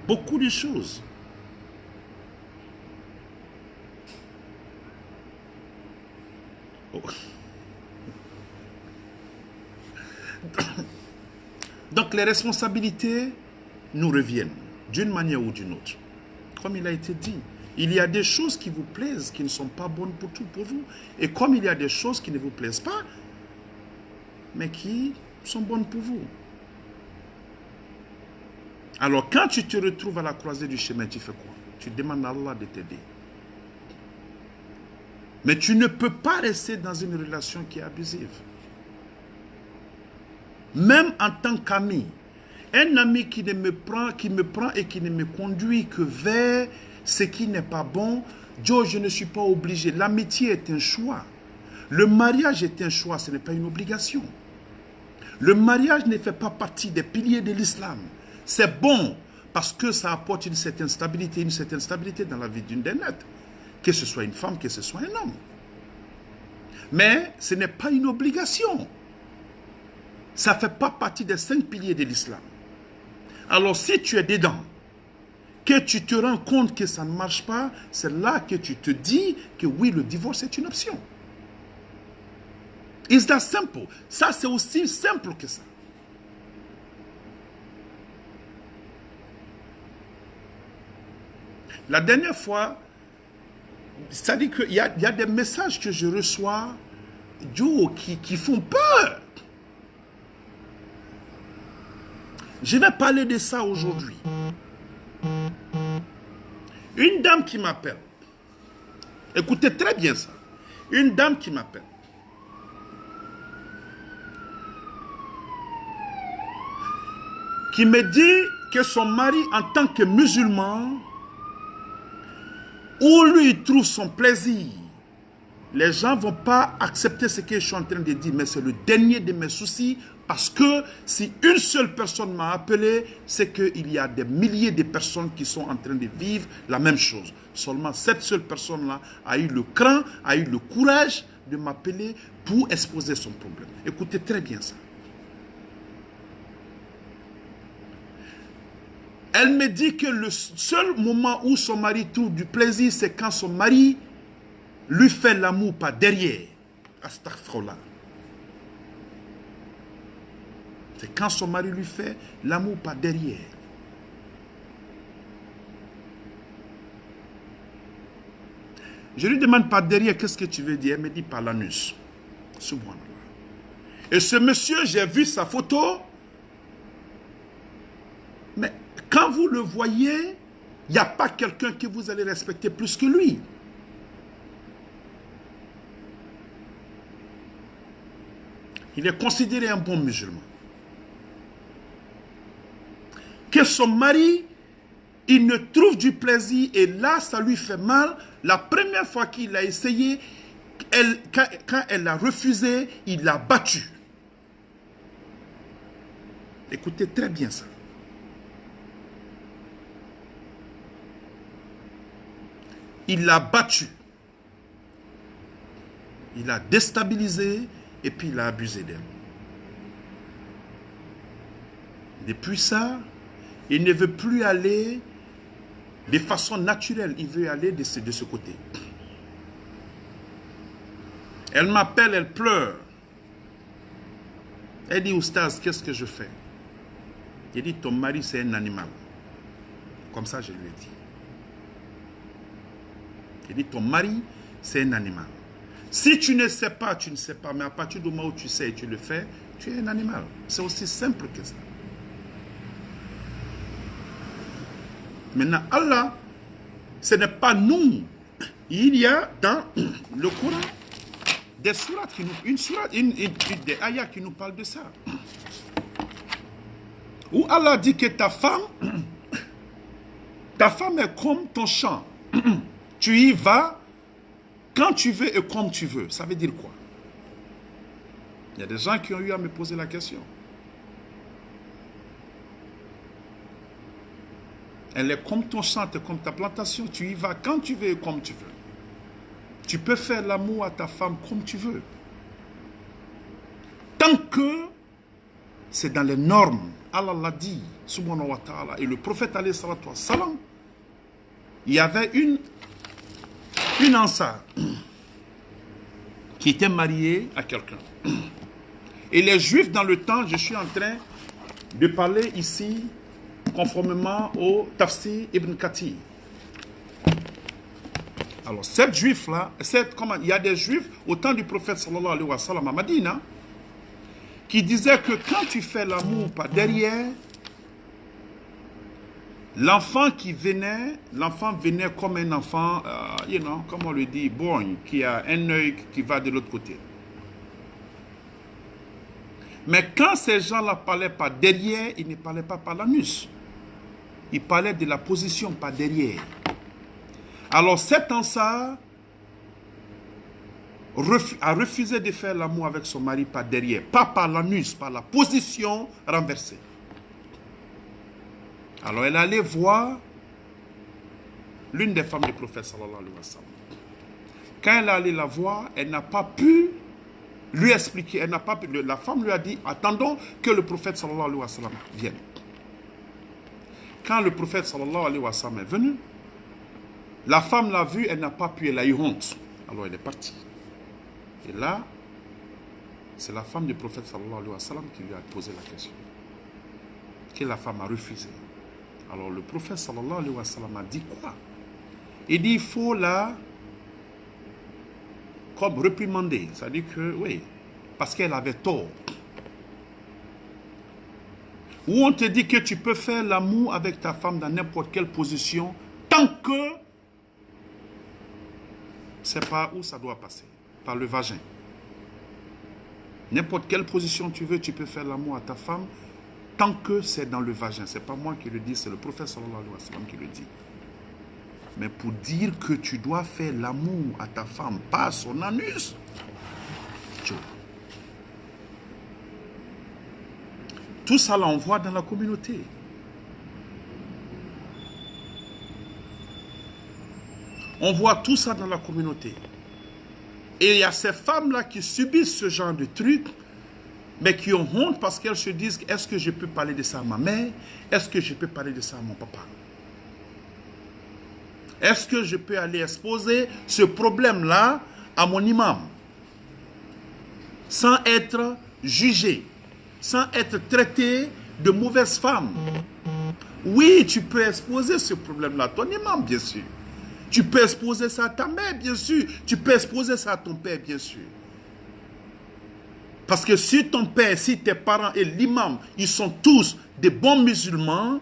Beaucoup de choses. Oh. Donc les responsabilités nous reviennent d'une manière ou d'une autre. Comme il a été dit, il y a des choses qui vous plaisent, qui ne sont pas bonnes pour vous. Et comme il y a des choses qui ne vous plaisent pas, mais qui sont bonnes pour vous. Alors quand tu te retrouves à la croisée du chemin, tu fais quoi? Tu demandes à Allah de t'aider. Mais tu ne peux pas rester dans une relation qui est abusive. Même en tant qu'ami, un ami qui me prend et qui ne me conduit que vers ce qui n'est pas bon, Joe, je ne suis pas obligé. L'amitié est un choix. Le mariage est un choix, ce n'est pas une obligation. Le mariage ne fait pas partie des piliers de l'islam. C'est bon parce que ça apporte une certaine stabilité dans la vie d'une des nôtres. Que ce soit une femme, que ce soit un homme. Mais ce n'est pas une obligation. Ça ne fait pas partie des 5 piliers de l'islam. Alors si tu es dedans, que tu te rends compte que ça ne marche pas, c'est là que tu te dis que oui, le divorce est une option. It's that simple. Ça, c'est aussi simple que ça. La dernière fois, c'est-à-dire qu'il y a des messages que je reçois, Joe, qui font peur. Je vais parler de ça aujourd'hui. Une dame qui m'appelle. Écoutez très bien ça. Une dame qui m'appelle. Qui me dit que son mari, en tant que musulman, où lui il trouve son plaisir, les gens ne vont pas accepter ce que je suis en train de dire, mais c'est le dernier de mes soucis, parce que si une seule personne m'a appelé, c'est qu'il y a des milliers de personnes qui sont en train de vivre la même chose. Seulement cette seule personne-là a eu le cran, a eu le courage de m'appeler pour exposer son problème. Écoutez très bien ça. Elle me dit que le seul moment où son mari trouve du plaisir, c'est quand son mari lui fait l'amour par derrière. Astaghfirullah. C'est quand son mari lui fait l'amour par derrière. Je lui demande par derrière, qu'est-ce que tu veux dire? Elle me dit par l'anus. Subhanallah. Et ce monsieur, j'ai vu sa photo. Mais quand vous le voyez, il n'y a pas quelqu'un que vous allez respecter plus que lui. Il est considéré un bon musulman. Que son mari, il ne trouve du plaisir et là, ça lui fait mal. La première fois qu'il a essayé, quand elle a refusé, il l'a battu. Écoutez très bien ça. Il l'a battu. Il a déstabilisé et puis il a abusé d'elle. Depuis ça, il ne veut plus aller de façon naturelle. Il veut aller de ce côté. Elle m'appelle, elle pleure. Elle dit, Oustaz, qu'est-ce que je fais? Il dit, ton mari c'est un animal. Comme ça, je lui ai dit. Il dit, ton mari c'est un animal. Si tu ne sais pas, tu ne sais pas. Mais à partir du moment où tu sais et tu le fais, tu es un animal. C'est aussi simple que ça. Maintenant, Allah, ce n'est pas nous. Il y a dans le Coran des sourates qui nous, des ayats qui nous parlent de ça. Où Allah dit que ta femme est comme ton champ. Tu y vas quand tu veux et comme tu veux. Ça veut dire quoi? Il y a des gens qui ont eu à me poser la question. Elle est comme ton champ, comme ta plantation. Tu y vas quand tu veux et comme tu veux. Tu peux faire l'amour à ta femme comme tu veux. Tant que c'est dans les normes. Allah l'a dit, subhanahu wa ta'ala. Et le prophète alayhi salatu wa salam, il y avait une Ansar qui était mariée à quelqu'un. Et les Juifs, dans le temps, je suis en train de parler ici conformément au Tafsir Ibn Kathir. Alors, cette juif-là, il y a des juifs au temps du prophète sallallahu alayhi wa sallam à Madina qui disaient que quand tu fais l'amour par derrière, l'enfant venait comme un enfant, comme on le dit, born, qui a un œil qui va de l'autre côté. Mais quand ces gens-là parlaient par derrière, ils ne parlaient pas par l'anus. Ils parlaient de la position par derrière. Alors cet Ansar a refusé de faire l'amour avec son mari par derrière, pas par l'anus, par la position renversée. Alors elle allait voir l'une des femmes du prophète sallallahu alayhi wa sallam. Quand elle allait la voir, elle n'a pas pu lui expliquer, la femme lui a dit, attendons que le prophète sallallahu alayhi wa sallam vienne. Quand le prophète sallallahu alayhi wa sallam est venu, la femme l'a vu, elle n'a pas pu, elle a eu honte. Alors elle est partie. Et là, c'est la femme du prophète sallallahu alayhi wa sallam qui lui a posé la question. Que la femme a refusé. Alors le prophète sallallahu alayhi wa sallam a dit quoi? Il dit, il faut la comme réprimander. Ça dit que, oui, parce qu'elle avait tort. Ou on te dit que tu peux faire l'amour avec ta femme dans n'importe quelle position, tant que c'est pas où ça doit passer, par le vagin. N'importe quelle position tu veux, tu peux faire l'amour à ta femme, tant que c'est dans le vagin. Ce n'est pas moi qui le dis, c'est le prophète sallallahu alayhi wa sallam qui le dit. Mais pour dire que tu dois faire l'amour à ta femme, pas à son anus. Tout ça, là, on voit dans la communauté. On voit tout ça dans la communauté. Et il y a ces femmes-là qui subissent ce genre de trucs, mais qui ont honte parce qu'elles se disent, est-ce que je peux parler de ça à ma mère? Est-ce que je peux parler de ça à mon papa? Est-ce que je peux aller exposer ce problème-là à mon imam? Sans être jugé, sans être traité de mauvaise femme. Oui, tu peux exposer ce problème-là à ton imam, bien sûr. Tu peux exposer ça à ta mère, bien sûr. Tu peux exposer ça à ton père, bien sûr. Parce que si ton père, si tes parents et l'imam, ils sont tous des bons musulmans,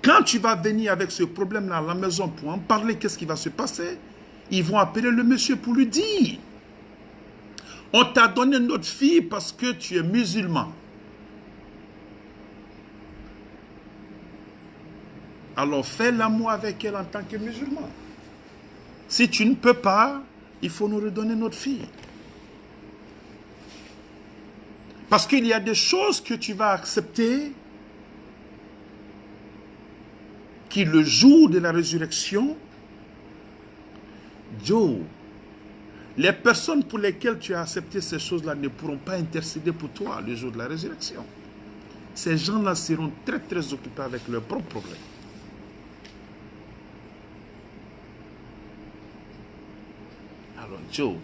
quand tu vas venir avec ce problème-là à la maison pour en parler, qu'est-ce qui va se passer? Ils vont appeler le monsieur pour lui dire, on t'a donné notre fille parce que tu es musulman. Alors fais l'amour avec elle en tant que musulman. Si tu ne peux pas, il faut nous redonner notre fille. Parce qu'il y a des choses que tu vas accepter qui, le jour de la résurrection, Joe, les personnes pour lesquelles tu as accepté ces choses-là ne pourront pas intercéder pour toi le jour de la résurrection. Ces gens-là seront très très occupés avec leurs propres problèmes. Alors Joe,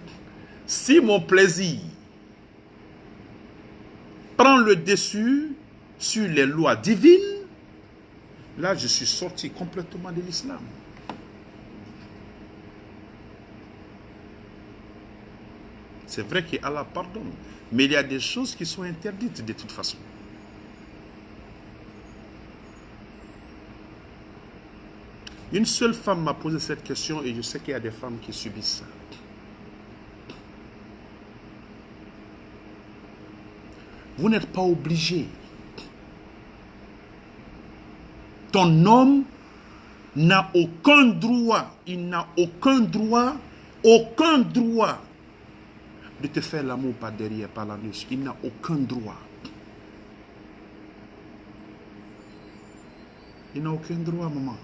si mon plaisir prend le dessus sur les lois divines, là je suis sorti complètement de l'islam. C'est vrai qu'Allah pardonne, mais il y a des choses qui sont interdites de toute façon. Une seule femme m'a posé cette question et je sais qu'il y a des femmes qui subissent ça. Vous n'êtes pas obligé. Ton homme n'a aucun droit, il n'a aucun droit de te faire l'amour par derrière, par l'anus. Il n'a aucun droit. Il n'a aucun droit, maman.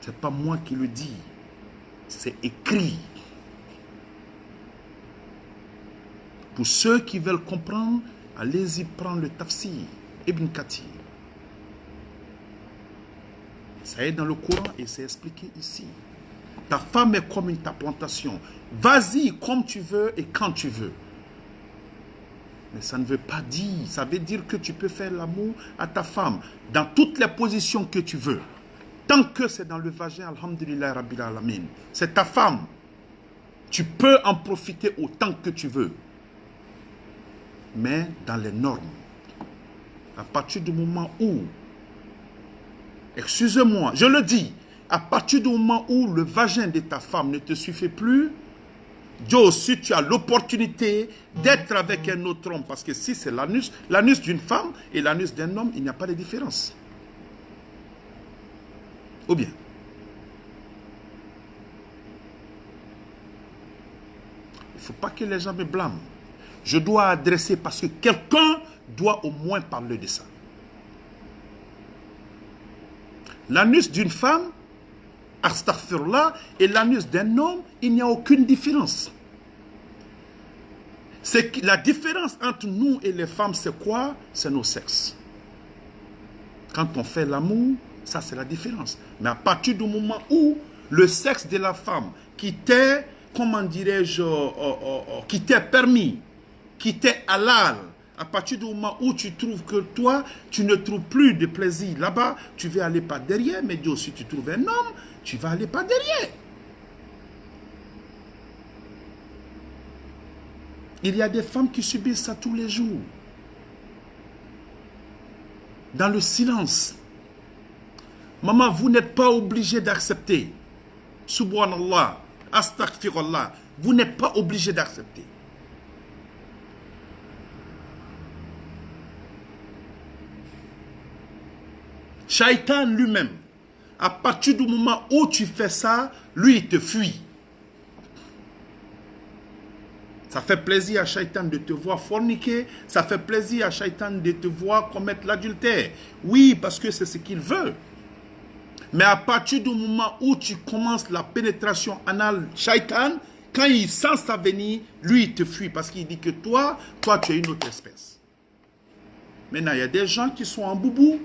C'est pas moi qui le dis. C'est écrit. Pour ceux qui veulent comprendre, allez-y prendre le tafsir, Ibn Kathir. Ça est dans le Coran et c'est expliqué ici. Ta femme est comme ta plantation. Vas-y comme tu veux et quand tu veux. Mais ça ne veut pas dire. Ça veut dire que tu peux faire l'amour à ta femme dans toutes les positions que tu veux. Tant que c'est dans le vagin, alhamdulillah rabbil alamin. C'est ta femme. Tu peux en profiter autant que tu veux. Mais dans les normes. À partir du moment où, excusez-moi, je le dis, à partir du moment où le vagin de ta femme ne te suffit plus, Joe, si tu as l'opportunité d'être avec un autre homme, parce que si c'est l'anus d'une femme et l'anus d'un homme, il n'y a pas de différence. Ou bien, il ne faut pas que les gens me blâment. Je dois adresser parce que quelqu'un doit au moins parler de ça. L'anus d'une femme, astaghfirullah, et l'anus d'un homme, il n'y a aucune différence. La différence entre nous et les femmes, c'est quoi? C'est nos sexes. Quand on fait l'amour, ça c'est la différence. Mais à partir du moment où le sexe de la femme, qui t'est, comment dirais-je, qui t'est permis, qui t'est halal, à partir du moment où tu trouves que toi, tu ne trouves plus de plaisir là-bas, tu vas aller par derrière, mais si tu trouves un homme, tu vas aller par derrière. Il y a des femmes qui subissent ça tous les jours. Dans le silence. Maman, vous n'êtes pas obligé d'accepter. Subhanallah, astaghfirullah. Vous n'êtes pas obligé d'accepter. Shaitan lui-même, à partir du moment où tu fais ça, lui, il te fuit. Ça fait plaisir à Shaitan de te voir forniquer. Ça fait plaisir à Shaitan de te voir commettre l'adultère. Oui, parce que c'est ce qu'il veut. Mais à partir du moment où tu commences la pénétration anale, Shaitan, quand il sent ça venir, lui, il te fuit parce qu'il dit que toi, tu es une autre espèce. Maintenant, il y a des gens qui sont en boubou,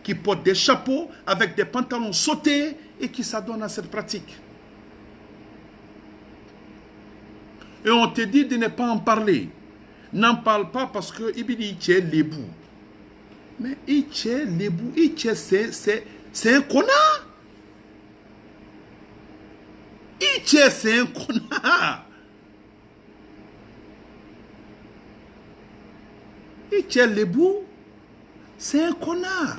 qui portent des chapeaux avec des pantalons sautés et qui s'adonnent à cette pratique. Et on te dit de ne pas en parler. N'en parle pas parce que il tient les bouts. Mais il tient les bouts, c'est un connard. Il tient, c'est un connard. Il tient les bouts, c'est un connard.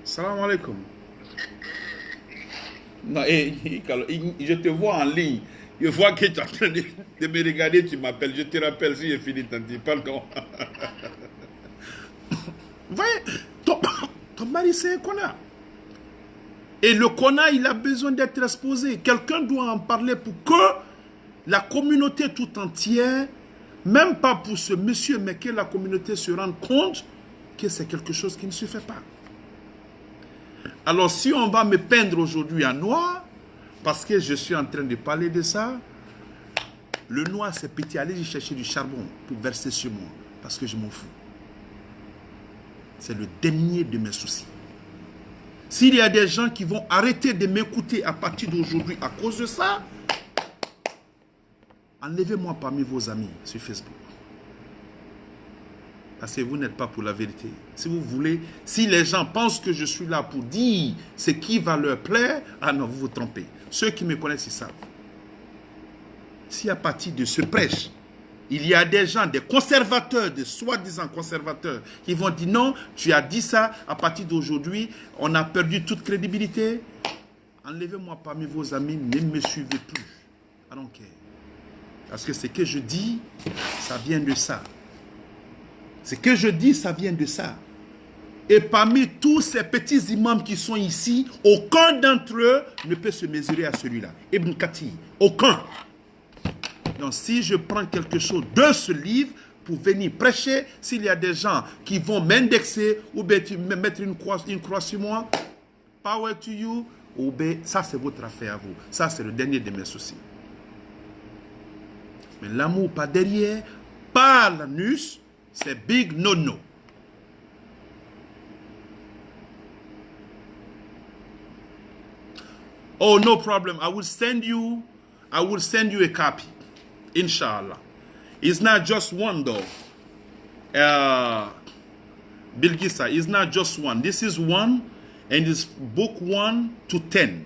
Salam alaikum. Non, je te vois en ligne. Je vois que tu es en train de me regarder, tu m'appelles. Je te rappelle si j'ai fini ton dit. Pardon. Voyez, ton mari, c'est un connard. Et le connard, il a besoin d'être exposé. Quelqu'un doit en parler pour que la communauté tout entière, même pas pour ce monsieur, mais que la communauté se rende compte que c'est quelque chose qui ne se fait pas. Alors si on va me peindre aujourd'hui en noir, parce que je suis en train de parler de ça, le noir c'est petit, allez chercher du charbon pour verser sur moi, parce que je m'en fous. C'est le dernier de mes soucis. S'il y a des gens qui vont arrêter de m'écouter à partir d'aujourd'hui à cause de ça, enlevez-moi parmi vos amis sur Facebook. Parce que vous n'êtes pas pour la vérité. Si vous voulez, si les gens pensent que je suis là pour dire ce qui va leur plaire, ah non, vous vous trompez. Ceux qui me connaissent, ils savent. Si à partir de ce prêche, il y a des gens, des conservateurs, des soi-disant conservateurs, qui vont dire non, tu as dit ça, à partir d'aujourd'hui, on a perdu toute crédibilité. Enlevez-moi parmi vos amis, ne me suivez plus. I don't care. Parce que ce que je dis, ça vient de ça. Ce que je dis, ça vient de ça. Et parmi tous ces petits imams qui sont ici, aucun d'entre eux ne peut se mesurer à celui-là. Ibn Kathir, aucun. Donc si je prends quelque chose de ce livre pour venir prêcher, s'il y a des gens qui vont m'indexer ou bien me mettre une croix sur moi, power to you, ou bien ça c'est votre affaire à vous. Ça c'est le dernier de mes soucis. Mais l'amour par derrière, par l'anus, c'est big no-no. Oh, no problem. I will send you a copy. Inshallah. It's not just one though. Bilgisa, it's not just one. This is one, and it's book 1 to 10.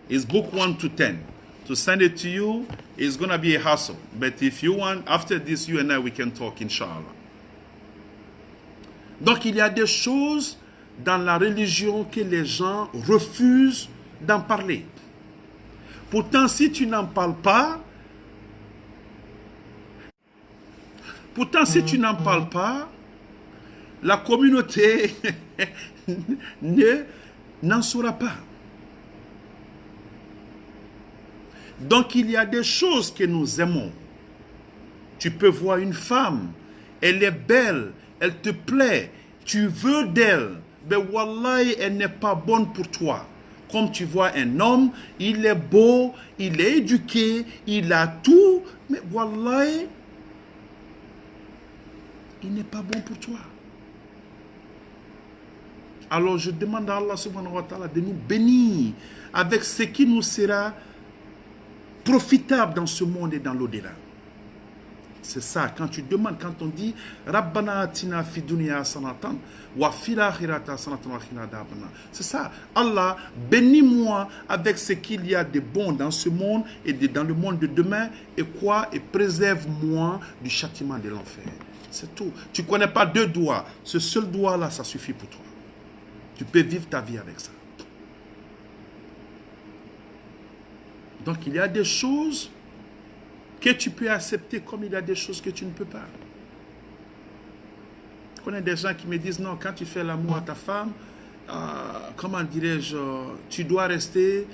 It's book 1 to 10. To send it to you is going to be a hassle. But if you want, after this, you and I, we can talk, inshallah. Donc, il y a des choses dans la religion que les gens refusent d'en parler. Pourtant, si tu n'en parles pas, la communauté n'en saura pas. Donc il y a des choses que nous aimons. Tu peux voir une femme, elle est belle, elle te plaît, tu veux d'elle, mais wallahi, elle n'est pas bonne pour toi. Comme tu vois un homme, il est beau, il est éduqué, il a tout, mais wallahi, il n'est pas bon pour toi. Alors je demande à Allah subhanahu wa ta'ala de nous bénir avec ce qui nous sera profitable dans ce monde et dans l'au-delà. C'est ça, quand tu demandes, quand on dit Rabbana atina fi dunya hasanatan wa fil akhirati hasanatan wa qina adhaban. C'est ça, Allah, bénis-moi avec ce qu'il y a de bon dans ce monde et dans le monde de demain, et quoi? Et préserve-moi du châtiment de l'enfer. C'est tout. Tu ne connais pas deux doigts. Ce seul doigt-là, ça suffit pour toi. Tu peux vivre ta vie avec ça. Donc il y a des choses que tu peux accepter comme il y a des choses que tu ne peux pas. connais des gens qui me disent, non, quand tu fais l'amour à ta femme, comment dirais-je, tu dois rester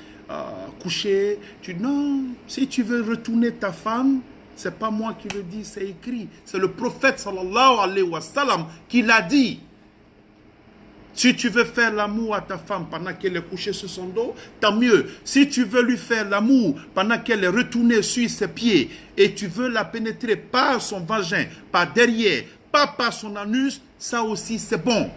couché. Non, si tu veux retourner ta femme, c'est pas moi qui le dis, c'est écrit. C'est le prophète sallallahu alayhi wa sallam qui l'a dit. Si tu veux faire l'amour à ta femme pendant qu'elle est couchée sur son dos, tant mieux. Si tu veux lui faire l'amour pendant qu'elle est retournée sur ses pieds et tu veux la pénétrer par son vagin, par derrière, pas par son anus, ça aussi c'est bon.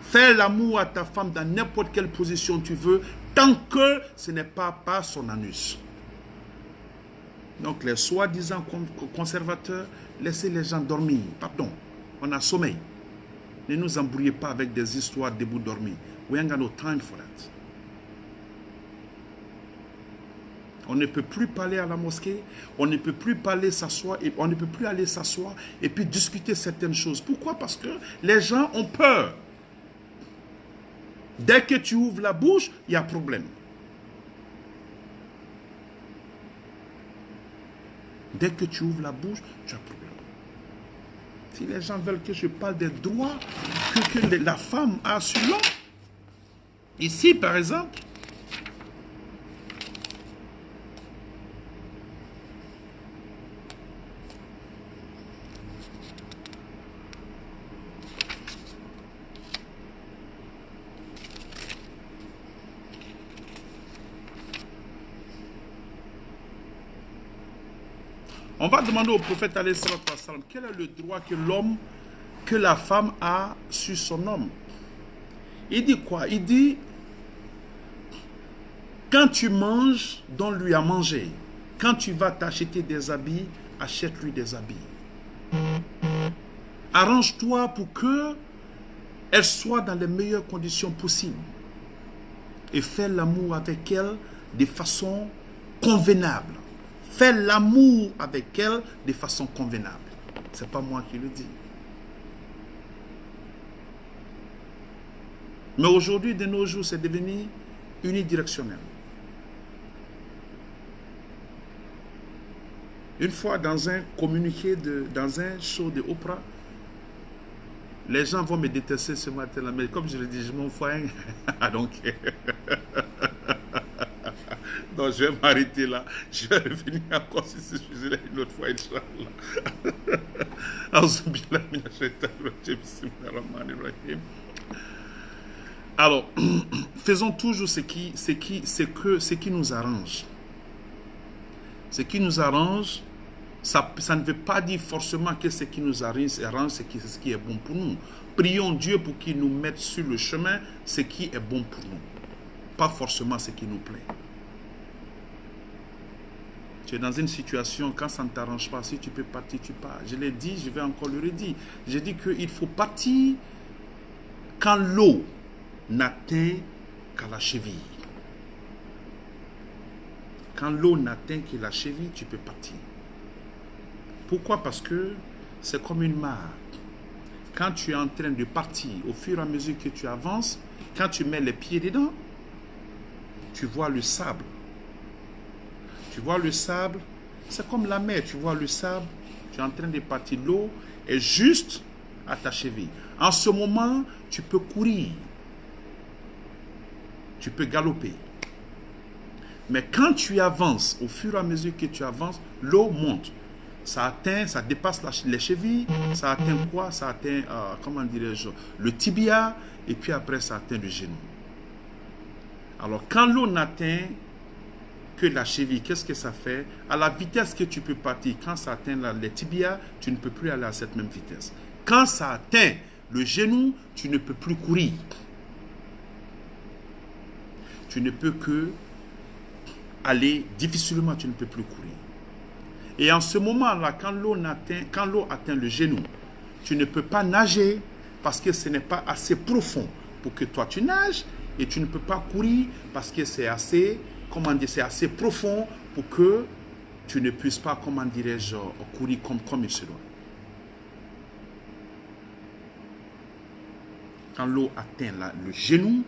Faire l'amour à ta femme dans n'importe quelle position tu veux, tant que ce n'est pas par son anus. Donc les soi-disant conservateurs, laissez les gens dormir. Pardon, on a sommeil. Ne nous embrouillez pas avec des histoires debout dormir. We ain't got no time for that. On ne peut plus parler à la mosquée, on ne peut plus parler s'asseoir, on ne peut plus aller s'asseoir et puis discuter certaines choses. Pourquoi? Parce que les gens ont peur. Dès que tu ouvres la bouche, il y a problème. Dès que tu ouvres la bouche, tu as problème. Si les gens veulent que je parle des droits que la femme a sur l'homme, ici par exemple, on va demander au prophète alayhi salatu wa salam, quel est le droit que l'homme, que la femme a sur son homme. Il dit quoi? Il dit, quand tu manges, donne-lui à manger. Quand tu vas t'acheter des habits, achète-lui des habits. Arrange-toi pour que elle soit dans les meilleures conditions possibles. Et fais l'amour avec elle de façon convenable. Fais l'amour avec elle de façon convenable. Ce n'est pas moi qui le dis. Mais aujourd'hui, de nos jours, c'est devenu unidirectionnel. Une fois dans un communiqué, dans un show de Oprah, les gens vont me détester ce matin-là, mais comme je le dis, je m'en fous. Donc, non, je vais m'arrêter là. Je vais revenir encore sur ce sujet-là une autre fois, Inch'Allah. Alors, faisons toujours ce qui nous arrange. Ce qui nous arrange, ça ne veut pas dire forcément que ce qui nous arrange, c'est ce qui est bon pour nous. Prions Dieu pour qu'il nous mette sur le chemin ce qui est bon pour nous. Pas forcément ce qui nous plaît. Tu es dans une situation, quand ça ne t'arrange pas, si tu peux partir, tu pars. Je l'ai dit, je vais encore le redire. J'ai dit qu'il faut partir quand l'eau n'atteint qu'à la cheville. Quand l'eau n'atteint que la cheville, tu peux partir. Pourquoi? Parce que c'est comme une mare. Quand tu es en train de partir, au fur et à mesure que tu avances, quand tu mets les pieds dedans, tu vois le sable. Tu vois le sable, c'est comme la mer, tu vois le sable, tu es en train de partir, l'eau est juste à ta cheville. En ce moment, tu peux courir, tu peux galoper. Mais quand tu avances, au fur et à mesure que tu avances, l'eau monte. Ça atteint, ça dépasse les chevilles, ça atteint quoi? Ça atteint, comment dirais-je, le tibia, et puis après ça atteint le genou. Alors quand l'eau n'atteint que la cheville, qu'est-ce que ça fait? À la vitesse que tu peux partir, quand ça atteint les tibias, tu ne peux plus aller à cette même vitesse. Quand ça atteint le genou, tu ne peux plus courir. Tu ne peux que aller difficilement, tu ne peux plus courir. Et en ce moment-là, quand l'eau atteint le genou, tu ne peux pas nager parce que ce n'est pas assez profond pour que toi tu nages, et tu ne peux pas courir parce que c'est assez, comment dire, c'est assez profond pour que tu ne puisses pas, comment dirais-je, courir comme il se doit. Quand l'eau atteint le genou,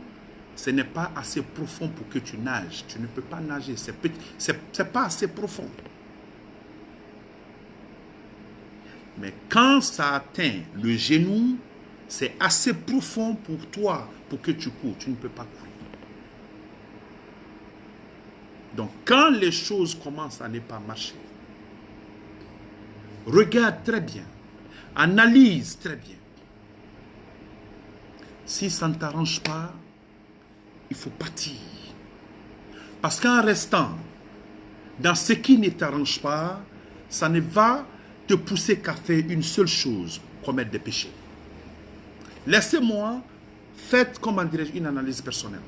ce n'est pas assez profond pour que tu nages. Tu ne peux pas nager, c'est pas assez profond. Mais quand ça atteint le genou, c'est assez profond pour toi, pour que tu cours. Tu ne peux pas courir. Donc, quand les choses commencent à ne pas marcher, regarde très bien, analyse très bien. Si ça ne t'arrange pas, il faut partir. Parce qu'en restant dans ce qui ne t'arrange pas, ça ne va te pousser qu'à faire une seule chose, commettre des péchés. Laissez-moi, faites, comment dirais-je, une analyse personnelle.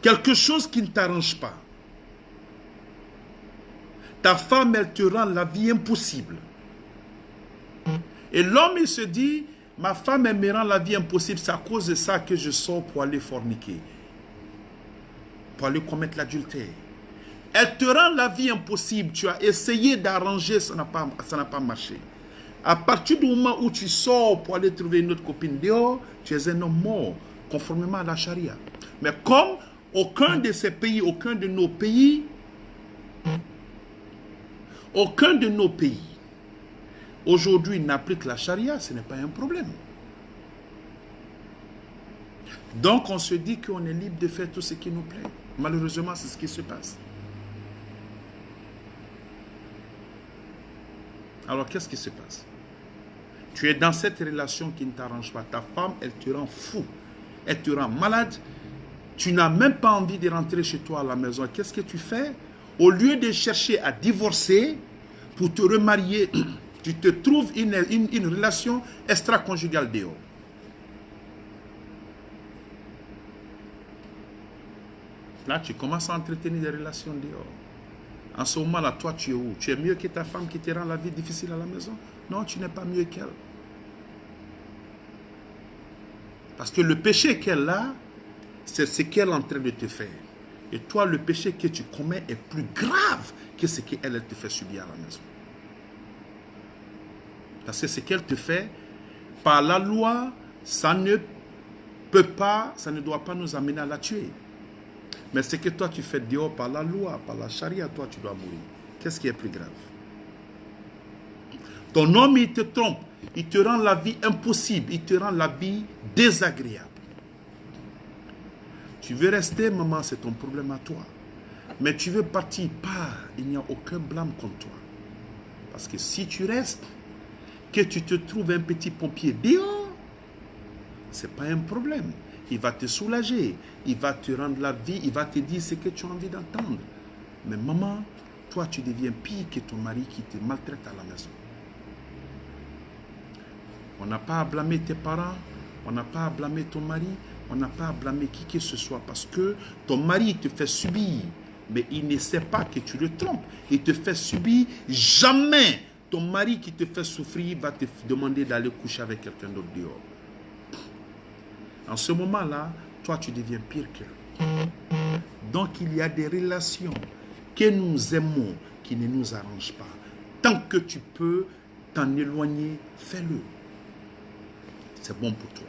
Quelque chose qui ne t'arrange pas. Ta femme, elle te rend la vie impossible. Et l'homme, il se dit, ma femme, elle me rend la vie impossible, c'est à cause de ça que je sors pour aller forniquer, pour aller commettre l'adultère. Elle te rend la vie impossible, tu as essayé d'arranger, ça n'a pas marché. À partir du moment où tu sors pour aller trouver une autre copine dehors, tu es un homme mort, conformément à la charia. Mais comme aucun de ces pays, aucun de nos pays, aujourd'hui n'applique la charia, ce n'est pas un problème. Donc on se dit qu'on est libre de faire tout ce qui nous plaît. Malheureusement, c'est ce qui se passe. Alors qu'est-ce qui se passe? Tu es dans cette relation qui ne t'arrange pas. Ta femme, elle te rend fou. Elle te rend malade. Tu n'as même pas envie de rentrer chez toi à la maison. Qu'est-ce que tu fais? Au lieu de chercher à divorcer pour te remarier, tu te trouves une relation extra-conjugale dehors. Là, tu commences à entretenir des relations dehors. En ce moment-là, toi, tu es où? Tu es mieux que ta femme qui te rend la vie difficile à la maison? Non, tu n'es pas mieux qu'elle. Parce que le péché qu'elle a, c'est ce qu'elle est en train de te faire. Et toi, le péché que tu commets est plus grave que ce qu'elle te fait subir à la maison. Parce que ce qu'elle te fait, par la loi, ça ne peut pas, ça ne doit pas nous amener à la tuer. Mais ce que toi tu fais dehors par la loi, par la charia, toi tu dois mourir. Qu'est-ce qui est plus grave? Ton homme, il te trompe, il te rend la vie impossible, il te rend la vie désagréable. Tu veux rester, maman, c'est ton problème à toi. Mais tu veux partir, pars, il n'y a aucun blâme contre toi. Parce que si tu restes, que tu te trouves un petit pompier dehors, ce n'est pas un problème. Il va te soulager, il va te rendre la vie, il va te dire ce que tu as envie d'entendre. Mais maman, toi tu deviens pire que ton mari qui te maltraite à la maison. On n'a pas à blâmer tes parents, on n'a pas à blâmer ton mari, on n'a pas à blâmer qui que ce soit parce que ton mari te fait subir, mais il ne sait pas que tu le trompes. Il te fait subir, jamais ton mari qui te fait souffrir va te demander d'aller coucher avec quelqu'un d'autre dehors. En ce moment-là, toi, tu deviens pire qu'eux. Donc, il y a des relations que nous aimons qui ne nous arrangent pas. Tant que tu peux t'en éloigner, fais-le. C'est bon pour toi.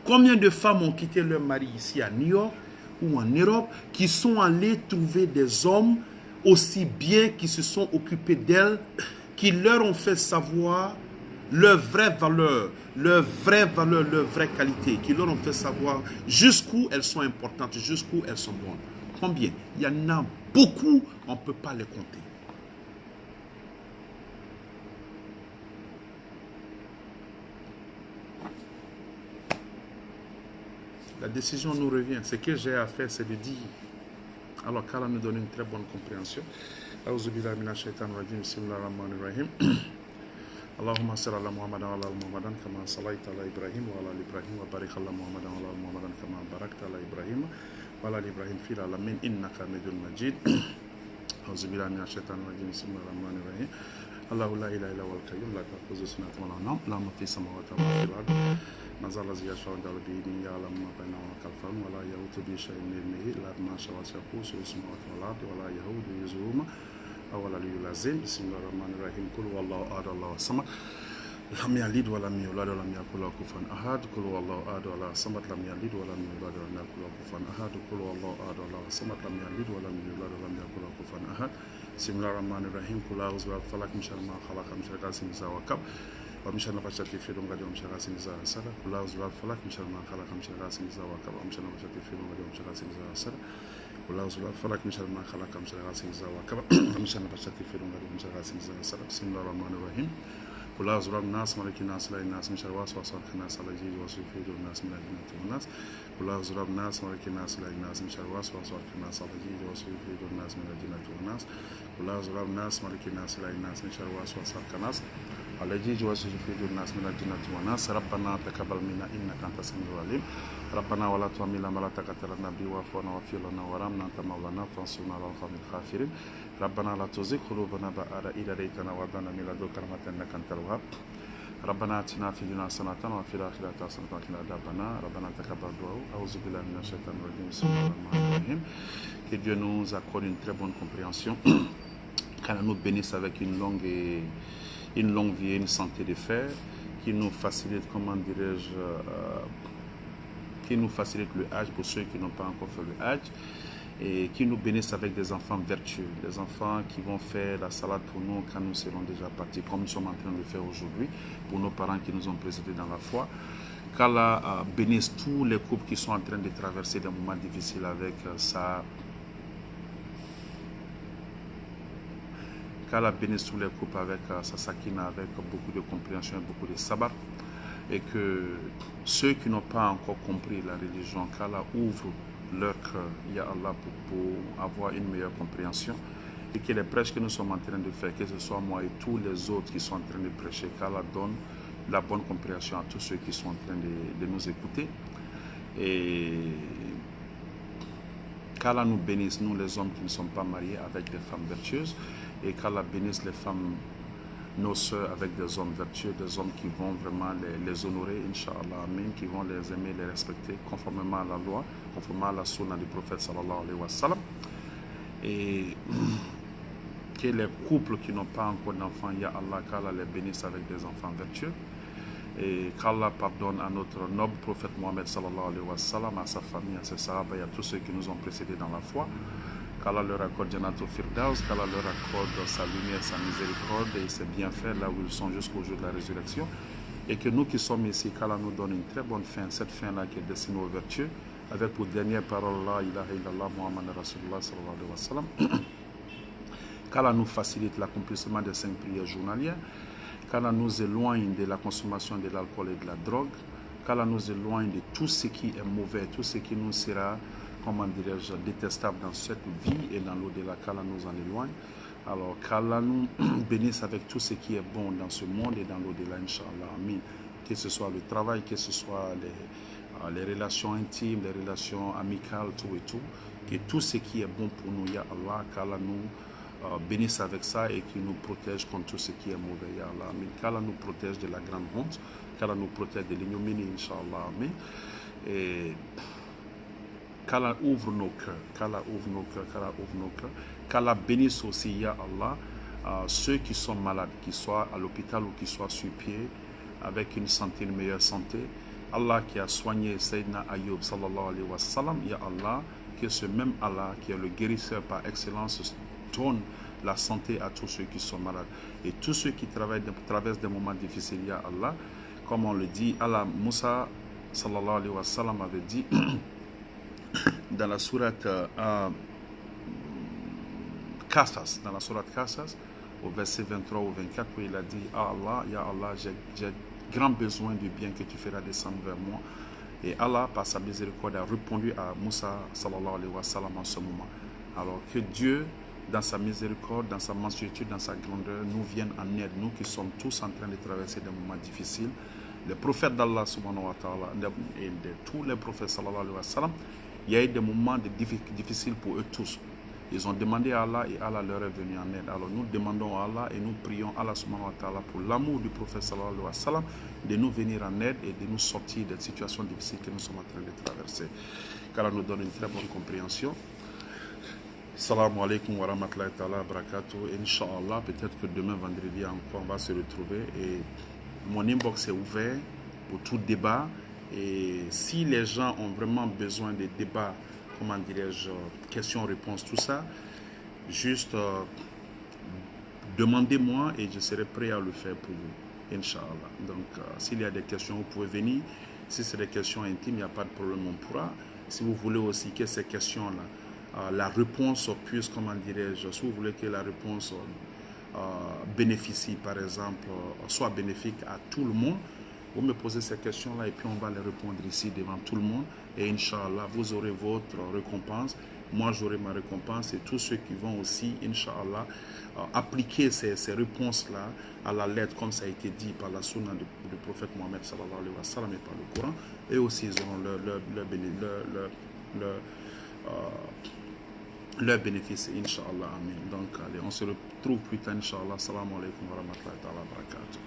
Combien de femmes ont quitté leur mari ici à New York ou en Europe qui sont allées trouver des hommes aussi bien qui se sont occupés d'elles, qui leur ont fait savoir leur vraie valeur, leur vraie qualité, qui leur ont fait savoir jusqu'où elles sont importantes, jusqu'où elles sont bonnes. Combien? Il y en a beaucoup, on ne peut pas les compter. La décision nous revient. Ce que j'ai à faire, c'est de dire. Alors qu'Allah nous donne une très bonne compréhension. Auzubillahi minash shaitanir rajim. Bismillahir rahmanir rahim. اللهم صل على محمد وعلى ال محمد كما صليت على ابراهيم وعلى ال ابراهيم وبارك على محمد وعلى ال محمد كما باركت على ابراهيم وعلى ال ابراهيم في العالمين انك حميد مجيد اعوذ بالله من الشيطان الرجيم بسم الله الرحمن الرحيم الله لا اله الا هو القيوم لا تاخذه سنه ولا نوم له ما في السماوات وما في الارض من ذا الذي يشفع عنده بيده يعلم ما بين وكالفم ولا يؤوده بشيء من علمه الا بما شاء وسع كرسيه السماوات والارض ولا يؤوده حفظهما أول العلي العظيم بسم الله الرحمن الرحيم قل هو الله أحد الله الصمد لم يلد ولم يولد ولم يكن له كفوا أحد قل هو الله أحد الله الصمد لم يلد ولم يولد ولم يكن له كفوا أحد قل هو الله أحد الله الصمد لم يلد ولم يولد ولم يكن له كفوا أحد بسم الله الرحمن الرحيم قل أعوذ برب الفلق من شر ما خلق من شر غاسق إذا وقب ومن شر نفاثات في العقد ومن شر حاسد إذا حسد قل أعوذ برب الفلق من شر ما خلق من شر غاسق إذا وقب ومن شر نفاثات في العقد ومن شر حاسد إذا حسد قل أعوذ برب الفلق من شر ما خلق من شر غاسق إذا وقب ومن شر نفاثات في العقد ومن شر حاسد إذا حسد بسم الله الرحمن الرحيم قل أعوذ برب الناس ملك الناس إله الناس من شر وسواس الخناس الذي يوسوس في صدور الناس من الجنة والناس قل أعوذ برب الناس ملك الناس إله الناس من شر وسواس الخناس الذي يوسوس في صدور الناس من الجنة والناس قل أعوذ برب الناس ملك الناس إله الناس من شر وسواس الخناس الذي يوسوس في صدور الناس من الجنة والناس ربنا تقبل منا إنك أنت السميع العليم ربنا ولا تحملنا ما لا طاقة لنا به واعف عنا واغفر لنا وارحمنا أنت مولانا فانصرنا على القوم الكافرين ربنا لا تزغ قلوبنا بعد إذ هديتنا وهب لنا من لدنك رحمة إنك أنت الوهاب ربنا آتنا في الدنيا حسنة وفي الآخرة حسنة وقنا عذاب النار ربنا تقبل دعاء أعوذ بالله من الشيطان الرجيم بسم الله الرحمن الرحيم que Dieu nous accorde une très bonne compréhension qu'elle nous bénisse avec une longue vie et une santé de fer qui nous facilite, comment dirais-je, qui nous facilite le Hajj pour ceux qui n'ont pas encore fait le Hajj et qui nous bénisse avec des enfants vertueux, des enfants qui vont faire la salade pour nous quand nous serons déjà partis, comme nous sommes en train de le faire aujourd'hui, pour nos parents qui nous ont précédés dans la foi. Qu'Allah bénisse tous les couples qui sont en train de traverser des moments difficiles avec qu'Allah bénisse tous les couples avec sa sakina, avec beaucoup de compréhension et beaucoup de sabbat. Et que ceux qui n'ont pas encore compris la religion, qu'Allah ouvre leur cœur, Ya Allah, pour avoir une meilleure compréhension. Et que les prêches que nous sommes en train de faire, que ce soit moi et tous les autres qui sont en train de prêcher, qu'Allah donne la bonne compréhension à tous ceux qui sont en train de nous écouter. Et qu'Allah nous bénisse, nous les hommes qui ne sommes pas mariés, avec des femmes vertueuses. Et qu'Allah bénisse les femmes, nos sœurs, avec des hommes vertueux, des hommes qui vont vraiment les honorer, Inch'Allah, Amen, qui vont les aimer, les respecter, conformément à la loi, conformément à la sunna du prophète, sallallahu alayhi wa sallam. Et que les couples qui n'ont pas encore d'enfants, Ya Allah, qu'Allah les bénisse avec des enfants vertueux. Et qu'Allah pardonne à notre noble prophète Mohammed, sallallahu alayhi wa sallam, à sa famille, à ses sahaba et à tous ceux qui nous ont précédés dans la foi. Qu'Allah leur accorde Janatul Firdaus, qu'Allah leur accorde sa lumière, sa miséricorde et ses bienfaits là où ils sont jusqu'au jour de la résurrection. Et que nous qui sommes ici, qu'Allah nous donne une très bonne fin, cette fin-là qui est destinée aux vertueux, avec pour dernière parole, La ilaha illallah, Muhammad Rasulullah sallallahu alayhi wa sallam. Qu'Allah nous facilite l'accomplissement des 5 prières journalières, qu'Allah nous éloigne de la consommation de l'alcool et de la drogue, qu'Allah nous éloigne de tout ce qui est mauvais, tout ce qui nous sera, comment dirais-je, détestable dans cette vie et dans l'au-delà, qu'Allah nous en éloigne. Alors qu'Allah nous bénisse avec tout ce qui est bon dans ce monde et dans l'au-delà, Inch'Allah, Amin. Que ce soit le travail, que ce soit les relations intimes, les relations amicales, tout et tout. Que tout ce qui est bon pour nous, Ya Allah, qu'Allah nous bénisse avec ça et qui nous protège contre tout ce qui est mauvais, Ya Allah, Amin. Qu'Allah nous protège de la grande honte, qu'Allah nous protège de l'ignominie, Inch'Allah, Amin. Et qu'Allah ouvre nos cœurs, qu'Allah ouvre nos cœurs, qu'Allah ouvre nos cœurs, qu'Allah bénisse aussi, Ya Allah, ceux qui sont malades, qui soient à l'hôpital ou qui soient sur pied, avec une santé, une meilleure santé. Allah qui a soigné Sayyidina Ayyub, sallallahu alayhi wa sallam, Ya Allah, que ce même Allah, qui est le guérisseur par excellence, donne la santé à tous ceux qui sont malades. Et tous ceux qui traversent des moments difficiles, Ya Allah, comme on le dit, Allah, Moussa, sallallahu alayhi wa sallam, avait dit, dans la sourate Qasas, au verset 23 ou 24, où il a dit, ah Allah, Ya Allah, j'ai grand besoin du bien que tu feras descendre vers moi. Et Allah, par sa miséricorde, a répondu à Moussa, sallallahu alayhi wa sallam, en ce moment. Alors que Dieu, dans sa miséricorde, dans sa mansuétude, dans sa grandeur, nous vienne en aide, nous qui sommes tous en train de traverser des moments difficiles. Les prophètes d'Allah, subhanahu wa ta'ala, et de tous les prophètes, sallallahu alayhi wa sallam, il y a eu des moments difficiles pour eux tous. Ils ont demandé à Allah et Allah leur est venu en aide. Alors nous demandons à Allah et nous prions Allah subhanahu wa ta'ala pour l'amour du prophète sallallahu alayhi wa sallam de nous venir en aide et de nous sortir des situations difficiles que nous sommes en train de traverser. Qu'Allah nous donne une très bonne compréhension. Assalamu alaikum wa rahmatullahi ta'ala wa barakatuh. Inch'Allah, peut-être que demain vendredi encore on va se retrouver et mon inbox est ouvert pour tout débat. Et si les gens ont vraiment besoin de débats, comment dirais-je, questions-réponses, tout ça, juste demandez-moi et je serai prêt à le faire pour vous, Inch'Allah. Donc, s'il y a des questions, vous pouvez venir. Si c'est des questions intimes, il n'y a pas de problème, on pourra. Si vous voulez aussi que ces questions-là, la réponse puisse, comment dirais-je, si vous voulez que la réponse bénéficie, par exemple, soit bénéfique à tout le monde, vous me posez ces questions-là et puis on va les répondre ici devant tout le monde. Et Inch'Allah, vous aurez votre récompense. Moi, j'aurai ma récompense et tous ceux qui vont aussi, Inch'Allah, appliquer ces réponses-là à la lettre, comme ça a été dit par la sunna du prophète Mohammed sallallahu alayhi wa sallam et par le Coran. Et aussi, ils auront leur bénéfice, Inch'Allah. Amen. Donc, allez, on se retrouve plus tard, Inch'Allah. Salam alaikum wa rahmatullahi wa barakatuh.